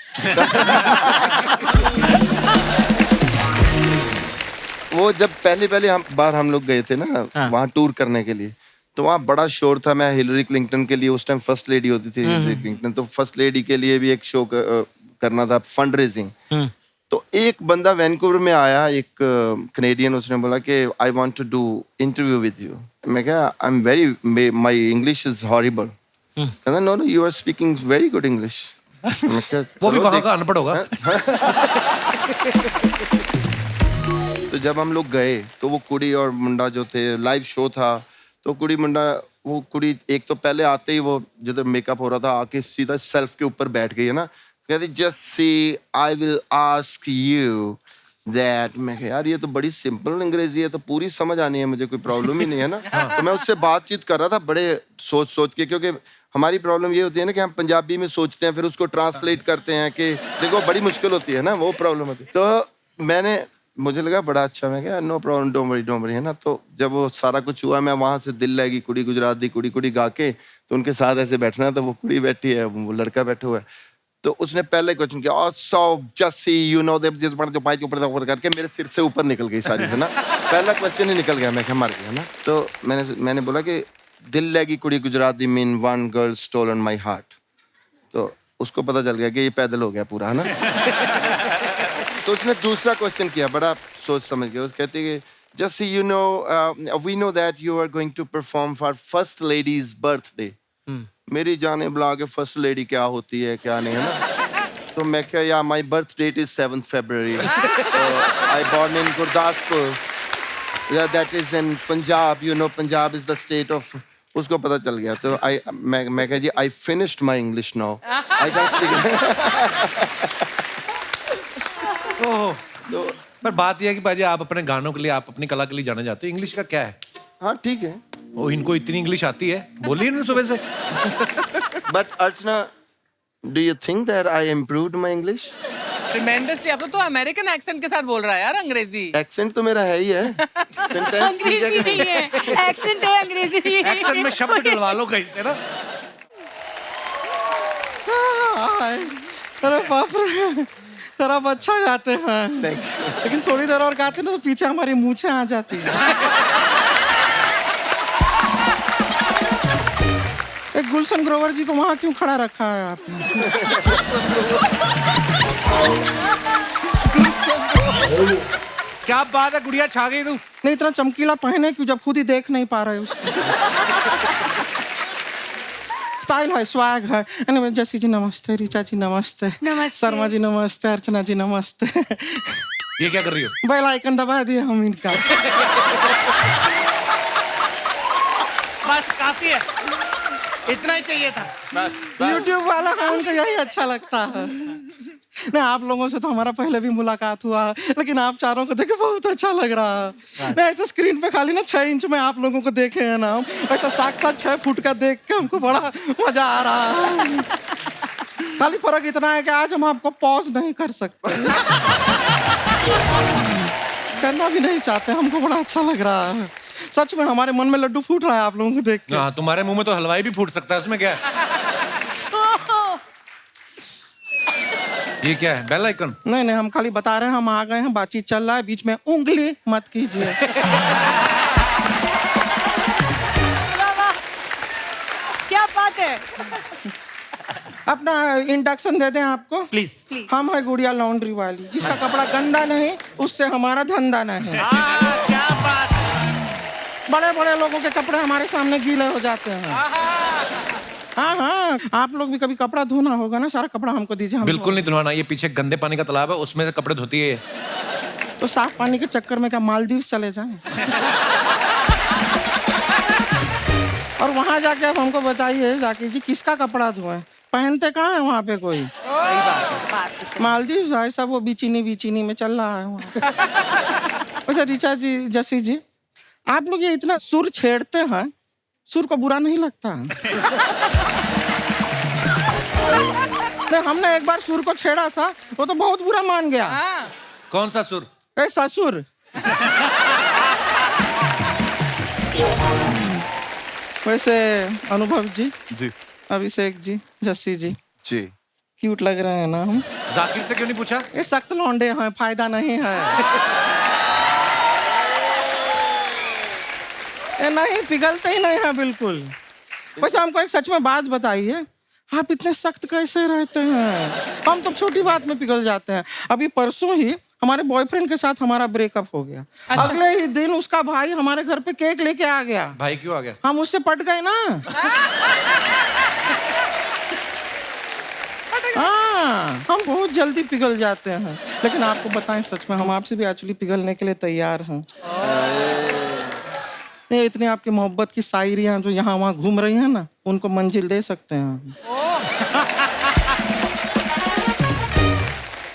वो जब पहले हम लोग गए थे ना वहाँ टूर करने के लिए, तो वहाँ बड़ा शोर था। मैं हिलरी क्लिंटन के लिए, उस टाइम फर्स्ट लेडी होती थी हिलरी क्लिंटन, तो फर्स्ट लेडी के लिए भी एक शो करना था, फंड रेजिंग। तो एक बंदा वैनकूवर में आया, एक कनेडियन, उसने बोला कि I want to do interview with you. मैं कहा I am very, my English is horrible. कहता no no, you are speaking very good English. वो भी वहाँ का अनपढ़ होगा। तो जब हम लोग गए तो वो कुड़ी और मुंडा जो थे, लाइव शो था, तो कुड़ी मुंडा, वो कुड़ी एक तो पहले आते ही वो जब मेकअप हो रहा था आके सीधा सेल्फ के ऊपर बैठ गई है ना, कहती just see I will ask you that. मैं कहा यार ये तो बड़ी सिंपल अंग्रेजी है, तो पूरी समझ आनी है मुझे, कोई प्रॉब्लम ही नहीं है ना। तो मैं उससे बातचीत कर रहा था बड़े सोच सोच के, क्योंकि हमारी प्रॉब्लम ये होती है ना कि हम पंजाबी में सोचते हैं फिर उसको ट्रांसलेट करते हैं कि देखो बड़ी मुश्किल होती है ना, वो प्रॉब्लम होती है। तो मैंने, मुझे लगा बड़ा अच्छा, मैं क्या नो प्रॉब्लम, डोंट वरी है ना। तो जब वो सारा कुछ हुआ, मैं वहाँ से दिल लगी कुड़ी गुजरात दी कुड़ी कुड़ी गा के, तो उनके साथ ऐसे बैठना, तो वो कुड़ी बैठी है, वो लड़का बैठा हुआ है। तो उसने पहले क्वेश्चन किया, और सो जस्ट यू नो जो पाई के ऊपर करके मेरे सिर से ऊपर निकल गई सारी, है ना। पहला क्वेश्चन ही निकल गया, मैं क्या मर गया ना। तो मैंने बोला कि दिल लगी कुड़ी गुजरात दी mean one girl stolen my heart. तो उसको पता चल गया कि ये पैदल हो गया पूरा, है ना। तो उसने दूसरा क्वेश्चन किया, बड़ा सोच समझ गया। उस कहती है just you know we know that you are going to perform for first ladies birthday. मेरी जाने बुला के फर्स्ट लेडी क्या होती है क्या नहीं, है ना। तो मैं क्या, या my birth date is 7 February, I born in Gurdaspur, that is in Punjab, you know Punjab is the state of. उसको पता चल गया। तो मैं कह जी I finished my English now, I can speak. तो पर बात यह है कि भाजी आप अपने गानों के लिए, आप अपनी कला के लिए जाने जाते हो, इंग्लिश का क्या है? हाँ ठीक है, वो इनको इतनी इंग्लिश आती है, बोलिए ना सुबह से। But Archana, do you think that I improved my English? Tremendously. अब तो अमेरिकन एक्सेंट के साथ बोल रहा है यार, अंग्रेजी। एक्सेंट तो मेरा है ही है, अंग्रेजी नहीं है, एक्सेंट है, अंग्रेजी नहीं है। एक्सेंट में शब्द डलवा लो कहीं से ना। अरे बाप रे, सर आप अच्छा गाते हैं, लेकिन थोड़ी देर और गाते ना तो पीछे हमारी मूछें आ जाती है। एक गुलशन ग्रोवर जी को वहाँ क्यों खड़ा रखा है आपने? क्या बात है, गुड़िया छा गई तू। नहीं इतना चमकीला पहने क्यों जब खुद ही देख नहीं पा रहे उसको। स्टाइल है, स्वैग है। anyway, जैसी जी नमस्ते, ऋचा जी नमस्ते, शर्मा जी नमस्ते, अर्चना जी नमस्ते। ये क्या कर रही हो? बेल आइकन दबा दिए हम इनका। बस काफी है, इतना ही चाहिए था बस। YouTube वाला है, उनको यही अच्छा लगता है। नहीं आप लोगों से तो हमारा पहले भी मुलाकात हुआ, लेकिन आप चारों को देखे बहुत अच्छा लग रहा है। नहीं ऐसे स्क्रीन पे खाली ना 6 इंच में आप लोगों को देखे हैं ना, ऐसा साक्षात 6 फुट का देख के हमको बड़ा मजा आ रहा है। खाली फर्क इतना है कि आज हम आपको पॉज नहीं कर सकते, करना भी नहीं चाहते। हमको बड़ा अच्छा लग रहा है, सच में हमारे मन में लड्डू फूट रहा है आप लोगों को देख के। हाँ, तुम्हारे मुंह में तो हलवाई भी फूट सकता है, उसमें क्या है? ये क्या है, बेल आइकन? नहीं हम खाली बता रहे हैं हम आ गए हैं, बातचीत चल रहा है, बीच में उंगली मत कीजिए। क्या बात है। अपना इंडक्शन दे दें आपको प्लीज। हम है गुड़िया लॉन्ड्री वाली, जिसका कपड़ा गंदा नहीं उससे हमारा धंधा नहीं। क्या बात। बड़े बड़े लोगों के कपड़े हमारे सामने गीले हो जाते हैं। हाँ आप लोग भी कभी कपड़ा धोना होगा ना, सारा कपड़ा हमको दीजिए। बिल्कुल नहीं धुलवाना, ये पीछे गंदे पानी का तालाब है, उसमें से कपड़े धोती है। तो साफ पानी के चक्कर में क्या मालदीव चले जाएं? और वहां जाके आप हमको बताइए जाके जी किसका कपड़ा धोएं, पहनते कहाँ है वहाँ पे कोई? मालदीव ऐसा वो बीचिनी में चल रहा है वहाँ। वैसे ऋचा जी, जसी जी, आप लोग ये इतना सुर छेड़ते हैं, सुर को बुरा नहीं लगता? नहीं हमने एक बार सुर को छेड़ा था, वो तो बहुत बुरा मान गया। कौन सा सुर? ऐसा सुर। वैसे अनुभव जी, अभिषेक जी, जस्सी जी क्यूट लग रहे हैं ना हम। जाकिर से क्यों नहीं पूछा? ये सख्त लौंडे हैं, फायदा नहीं है। नहीं पिघलते ही नहीं है बिल्कुल। वैसे हमको एक सच में बात बताइए, आप इतने सख्त कैसे रहते हैं? हम तो छोटी बात में पिघल जाते हैं। अभी परसों ही हमारे बॉयफ्रेंड के साथ हमारा ब्रेकअप हो गया। अच्छा। अगले ही दिन उसका भाई हमारे घर पे केक लेके आ गया। भाई क्यों आ गया? हम उससे पट गए ना। हाँ, हम बहुत जल्दी पिघल जाते हैं। लेकिन आपको बताएं सच में, हम आपसे भी एक्चुअली पिघलने के लिए तैयार हैं। ये इतनी आपकी मोहब्बत की शायरियां जो यहाँ वहाँ घूम रही हैं ना, उनको मंजिल दे सकते हैं।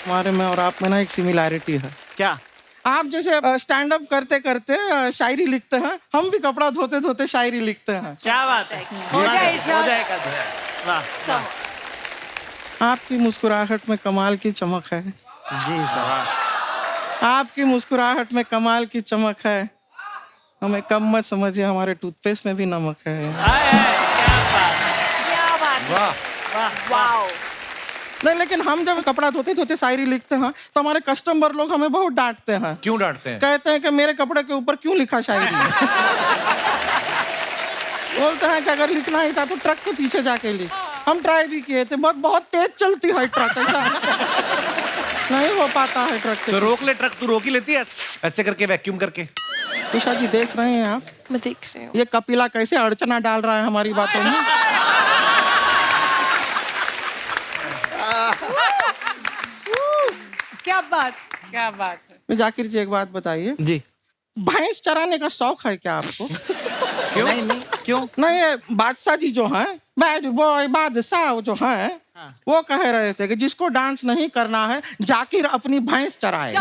हमारे में और आप में ना एक सिमिलैरिटी है। क्या? आप जैसे स्टैंड अप करते करते शायरी लिखते हैं, हम भी कपड़ा धोते धोते शायरी लिखते हैं। क्या बात है? हो जाए हो जाएगा। वाह। आपकी मुस्कुराहट में कमाल की चमक है। जी सर। आपकी मुस्कुराहट में कमाल की चमक है। हमें कम मत समझिए, हमारे टूथपेस्ट में भी नमक है। क्या बात है। वाह। नहीं, लेकिन हम जब कपड़ा धोते धोते शायरी लिखते हैं तो हमारे कस्टमर लोग हमें बहुत डांटते हैं। क्यों डांटते हैं? कहते हैं कि मेरे कपड़े के ऊपर क्यों लिखा शायरी। बोलते हैं कि अगर लिखना ही था तो ट्रक के पीछे जाके लिख। हम ट्राई भी किए थे, बहुत तेज चलती है ट्रक, ऐसा नहीं हो पाता है ट्रक। तो रोक ले ट्रक, तू रोक ही लेती है ऐसे करके, वैक्यूम करके। उषा जी देख रहे हैं आप? मैं देख रही हूँ। ये कपिला कैसे अड़चना डाल रहा है हमारी बातों में। क्या बात है। जाकिर जी एक बात बताइए जी। भैंस चराने का शौक है क्या आपको? क्यों? नहीं, क्यों? नहीं, ये बादशाह जी जो हैं, बैड बॉय बादशाह जो हैं, वो कह रहे थे कि जिसको डांस नहीं करना है जाकिर अपनी भैंस चराए।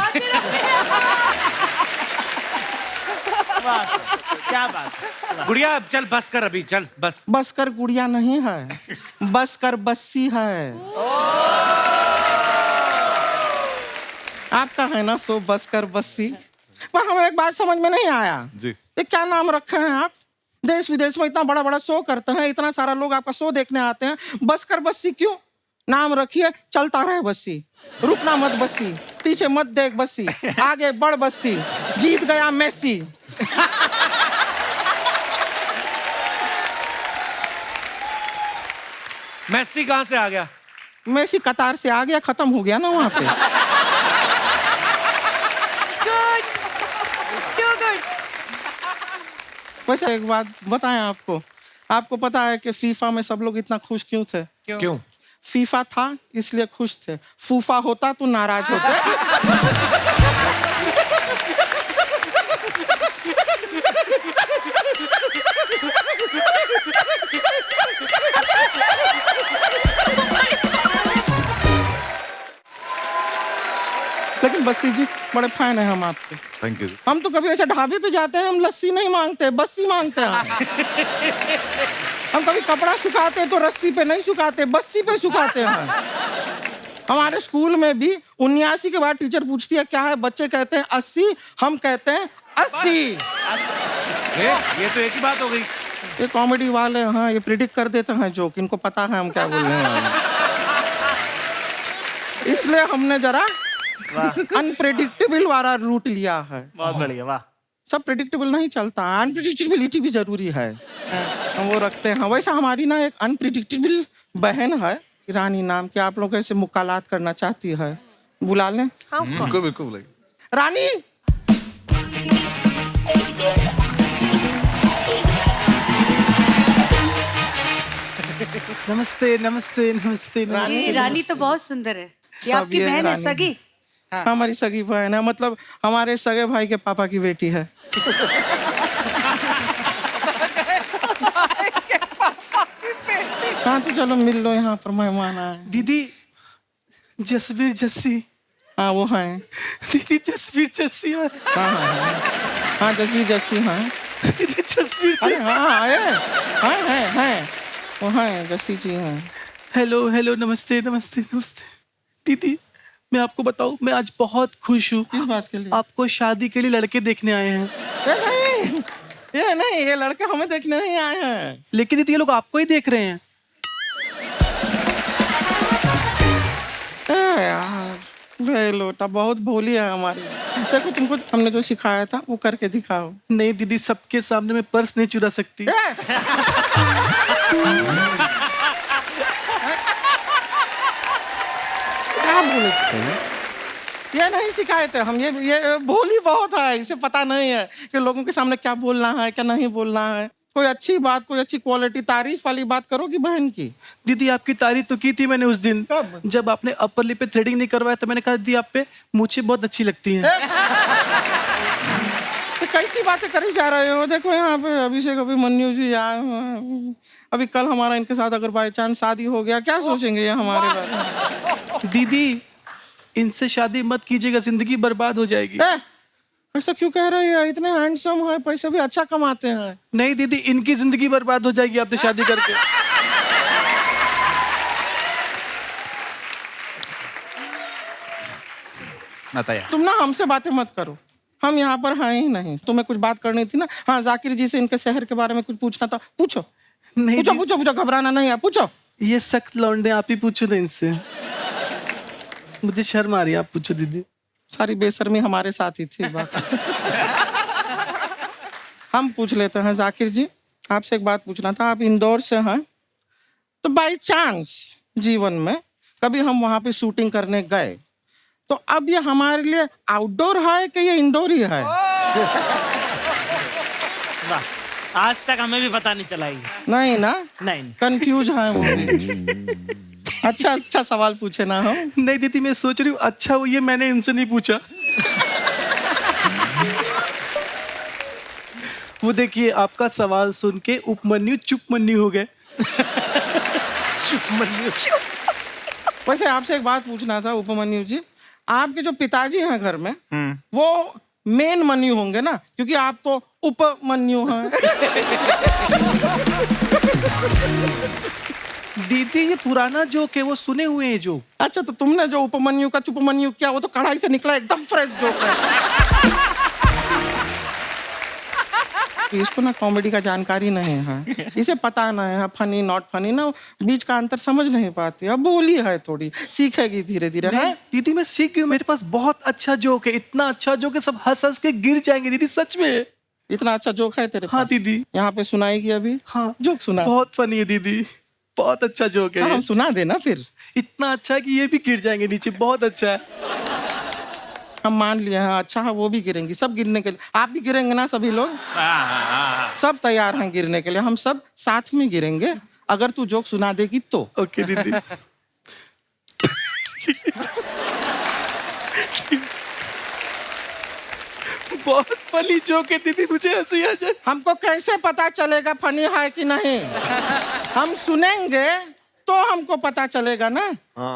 क्या बात? गुड़िया चल बस कर, अभी चल बस। बस कर गुड़िया नहीं है, बस कर बस्सी है। आपका है ना सो बस कर बस्सी। पर हमें एक बात समझ में नहीं आया जी। ये क्या नाम रखे हैं आप? देश विदेश में इतना बड़ा बड़ा शो करते हैं, इतना सारा लोग आपका शो देखने आते हैं, बस कर बस्सी क्यों नाम रखिए? चलता रहे बस्सी, रुकना मत बस्सी, पीछे मत देख बस्सी, आगे बढ़ बस्सी, जीत गया मेसी। मेसी कहाँ से आ गया? मेसी कतार से आ गया, खत्म हो गया ना वहां पे। वैसे एक बात बताएं आपको, आपको पता है कि फीफा में सब लोग इतना खुश क्यों थे? क्यों? फीफा था इसलिए खुश थे, फूफा होता तो नाराज होते। लेकिन बस्सी जी बड़े फैन है हम आपके। Thank you. हम तो कभी ऐसे ढाबे पे जाते हैं, हम लस्सी नहीं मांगते, बस्सी मांगते हैं। हम कभी कपड़ा सुखाते हैं तो रस्सी पे नहीं सुखाते, बस्सी पे सुखाते हैं। हमारे स्कूल में भी 79 के बाद टीचर पूछती है क्या है, बच्चे कहते हैं 80, हम कहते हैं 80। ये तो एक ही बात हो गई। ये कॉमेडी वाले हाँ ये प्रिडिक्ट कर देते हैं जोक, इनको पता है हम क्या बोलने वाले हैं। इसलिए हमने जरा अनप्रेडिक्टेबल वाला रूट लिया है। बहुत बढ़िया। वाह। सब प्रेडिक्टेबल नहीं चलता, अनप्रेडिक्टेबिलिटी भी जरूरी है, हम वो रखते हैं। वैसा हमारी ना एक अनप्रेडिक्टेबल बहन है रानी नाम की, आप लोग ऐसे मुलाकात करना चाहती है, बुला लें? बिल्कुल बिल्कुल बुलाइए। रानी नमस्ते नमस्ते नमस्ते ये रानी तो बहुत सुंदर है। ये सब आपकी ये बहन है रानी। सगी? हमारी सगी बहन है, मतलब हमारे सगे भाई के पापा की बेटी है। हाँ तो चलो मिल लो, यहाँ पर मेहमान आए। दीदी जसवीर जस्सी। हाँ वो है दीदी जसवीर जस्सी है। हाँ जसवीर जस्सी हाँ। दीदी जसवीर अरे हाँ आए हैं वो हैं जस्सी जी हैं। हेलो हेलो नमस्ते नमस्ते नमस्ते। दीदी मैं आपको बताऊं, मैं आज बहुत खुश हूँ। किस बात के लिए? आपको शादी के लिए लड़के देखने आए हैं। ये नहीं ये लड़के हमें देखने नहीं आए हैं। लेकिन दीदी ये लोग आपको ही देख रहे हैं। यार बे लोटा बहुत भोली है हमारी। देखो तुमको हमने जो सिखाया था वो करके दिखाओ। नहीं दीदी, सबके सामने मैं पर्स नहीं चुरा सकती। क्या बोले ये नहीं सिखाए थे हम। ये भोली बहुत है, इसे पता नहीं है कि लोगों के सामने क्या बोलना है क्या नहीं बोलना है। कोई अच्छी बात, कोई अच्छी क्वालिटी, तारीफ वाली बात करो कि बहन की। दीदी आपकी तारीफ तो की थी मैंने उस दिन। कब? जब आपने अपर लिप पे थ्रेडिंग नहीं करवाया तो मैंने कहा दीदी आप पे मूछें बहुत अच्छी लगती हैं। तो कैसी बातें करी जा रहे हो? देखो यहाँ पे अभिषेक अभिमन्यु जी आए हुए हैं। अभी कल हमारा इनके साथ अगर बाई चांस शादी हो गया, क्या सोचेंगे ये हमारे बारे में? दीदी इनसे शादी मत कीजिएगा, जिंदगी बर्बाद हो जाएगी। ऐसा क्यों कह रहे हैं? इतने हैंडसम है, पैसे भी अच्छा कमाते हैं। नहीं दीदी, इनकी जिंदगी बर्बाद हो जाएगी आपसे शादी करके। बताया तुम ना हमसे बातें मत करो, हम यहाँ पर हैं ही नहीं। तुम्हें कुछ बात करनी थी ना? हाँ, जाकिर जी से इनके शहर के बारे में कुछ पूछना था, पूछो। नहीं पूछो पूछो पूछो, घबराना नहीं है, पूछो। ये सख्त लौंडे, आप ही पूछो ना इनसे। मुझे शर्म आ रही है, आप पूछो दीदी। सारी बेशर्मी हमारे साथ ही थी बात। हम पूछ लेते हैं। जाकिर जी, आपसे एक बात पूछना था। आप इंदौर से हैं, तो बाई चांस जीवन में कभी हम वहां पे शूटिंग करने गए, तो अब ये हमारे लिए आउटडोर है कि ये इंडोर ही है? आज तक हमें भी पता नहीं चला ये। नहीं ना? नहीं। कंफ्यूज है वो भी। अच्छा सवाल पूछे ना हम। नहीं दीदी, मैं सोच रही हूँ अच्छा वो ये मैंने इनसे नहीं पूछा। वो देखिए, आपका सवाल सुन के उपमन्यु चुपमन्यु हो गए। चुपमन्यु। वैसे आपसे एक बात पूछना था उपमन्यु जी। आपके जो पिताजी हैं घर में, वो मेन मन्यु होंगे ना, क्योंकि आप तो उपमन्यु हैं। दीदी ये पुराना जोक है, वो सुने हुए हैं जोक। अच्छा, तो तुमने जो उपमन्यु का चुपमन्यु किया, वो तो कढ़ाई से निकला, एकदम फ्रेश जोक है। इसको ना कॉमेडी का जानकारी नहीं है, इसे पता नहीं है फनी नॉट फनी ना, बीच का अंतर समझ नहीं पाती। अब बोली है थोड़ी, सीखेगी धीरे धीरे। है दीदी, मैं सीख गई हूँ। मेरे पास बहुत अच्छा जोक है, इतना अच्छा जोक है सब हंस हंस के गिर जाएंगे दीदी, सच में। इतना अच्छा जोक है तेरे पास? हाँ दीदी। यहाँ पे सुनाएगी अभी? हाँ जोक सुना। बहुत फनी है दीदी, बहुत अच्छा जोक है। हम सुना देना फिर। इतना अच्छा है कि ये भी गिर जाएंगे नीचे, बहुत अच्छा है। हम मान लिए हैं, अच्छा है वो भी गिरेंगी, सब गिरने के लिए। आप भी गिरेंगे ना? सभी लोग सब तैयार हैं गिरने के लिए, हम सब साथ में गिरेंगे अगर तू जोक सुना देगी तो। ओके दीदी। बहुत फनी जोक है दीदी, मुझे हंसी आ जाए। हमको कैसे पता चलेगा फनी है कि नहीं? हम सुनेंगे तो हमको पता चलेगा ना।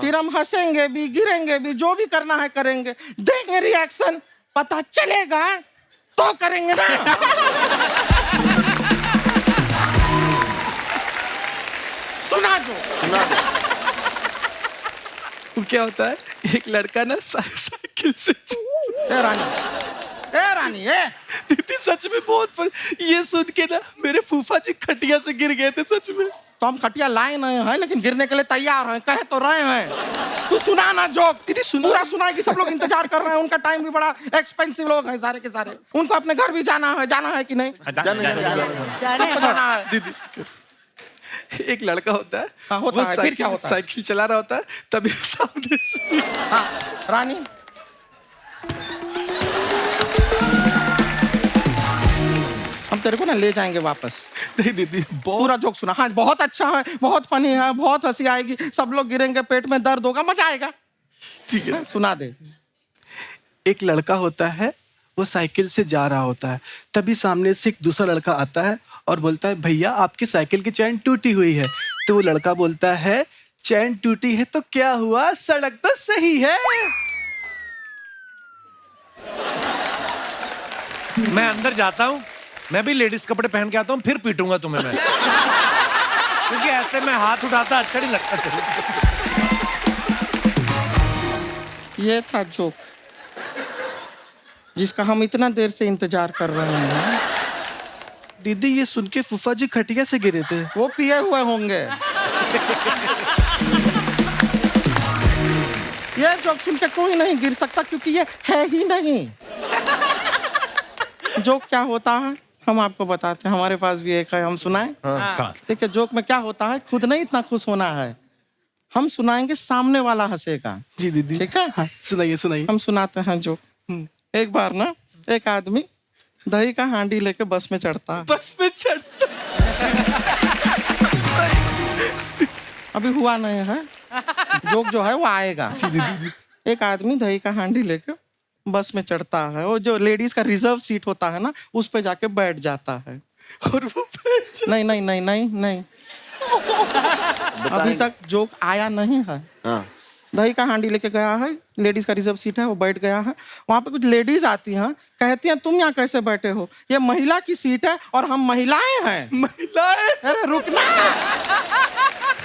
फिर हम हंसेंगे भी, गिरेंगे भी, जो भी करना है करेंगे, देंगे रिएक्शन, पता चलेगा तो करेंगे ना। सुना दो। क्या होता है, एक लड़का ना साइकिल से रानी दीदी सच में बहुत ये सुन के ना मेरे फूफा जी खटिया से गिर गए थे, सच में। तो हम खटिया लाए नहीं हैं, लेकिन गिरने के लिए तैयार हैं, कह तो रहे हैं। तू सुना ना जोक। दीदी सुना। पूरा सुनाएगी, सब लोग इंतजार कर रहे हैं, उनका टाइम भी बड़ा एक्सपेंसिव लोग हैं सारे के सारे। उनको अपने घर भी जाना है कि नहीं? सबको जाना है। दीदी एक लड़का होता है, होता है, फिर क्या होता है? साइकिल चला रहा होता है, तभी सामने से रानी हम तेरे को ना ले जाएंगे वापस। नहीं दीदी, पूरा जोक सुना। हाँ, बहुत अच्छा है, बहुत फनी है, बहुत हंसी आएगी, सब लोग गिरेंगे, पेट में दर्द होगा, मजा आएगा। ठीक है, सुना दे। एक लड़का होता है, वो साइकिल से जा रहा होता है, तभी सामने से एक दूसरा लड़का आता है और बोलता है, भैया आपकी साइकिल की चैन टूटी हुई है। तो वो लड़का बोलता है, चैन टूटी है तो क्या हुआ, सड़क तो सही है। मैं अंदर जाता हूँ, मैं भी लेडीज कपड़े पहन के आता हूँ, फिर पीटूंगा तुम्हें मैं। क्योंकि ऐसे में हाथ उठाता अच्छा नहीं लगता। ये था जोक जिसका हम इतना देर से इंतजार कर रहे हैं। दीदी ये सुन के फूफा जी खटिया से गिरे थे। वो पिए हुए होंगे। ये जोक सुन के कोई नहीं गिर सकता क्योंकि ये है ही नहीं। जोक क्या होता है हम आपको बताते हैं, हमारे पास भी एक है, हम सुनाएं। देखिए जोक में क्या होता है, खुद नहीं इतना खुश होना है, हम सुनाएंगे सामने वाला हंसेगा। जी दीदी। ठीक है, हाँ, सुनाइए सुनाइए। हम सुनाते हैं जोक। एक बार ना एक आदमी दही का हांडी लेके बस में चढ़ता है। बस में चढ़ता अभी हुआ नहीं है, जोक जो है वो आएगा। एक आदमी दही का हांडी लेके बस में चढ़ता है, वो जो लेडीज का रिजर्व सीट होता है ना उस पे जाके बैठ जाता है। और वो नहीं नहीं नहीं नहीं नहीं अभी तक जोक आया नहीं है। दही का हांडी लेके गया है, लेडीज का रिजर्व सीट है, वो बैठ गया है। वहां पे कुछ लेडीज आती हैं, कहती हैं तुम यहाँ कैसे बैठे हो, ये महिला की सीट है और हम महिलाएं हैं। महिलाएं? अरे रुकना,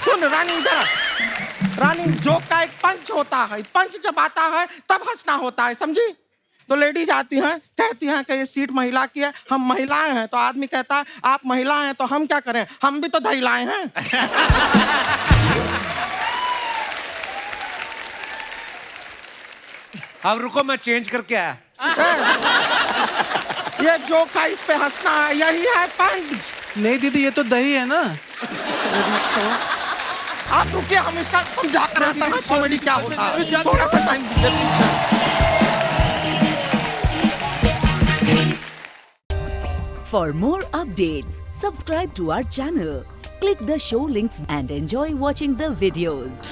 सुन रानी इधर। रानी जोक का एक पंच होता है, पंच जब आता है तब हंसना होता है, समझी? तो लेडीज आती हैं, कहती हैं कि ये सीट महिला की है, हम महिलाएं हैं। तो आदमी कहता है आप महिला हैं तो हम क्या करें, हम भी तो दहिलाए हैं। अब रुको मैं चेंज करके आया। ये जोक है, इस पे हंसना है, यही है पंच। नहीं दीदी ये तो दही है ना। आप रुकिए, हम इसका समझा कर आता हैं कॉमेडी क्या होता है, थोड़ा सा टाइम दीजिए। For more updates, subscribe to our channel, click the show links and enjoy watching the videos.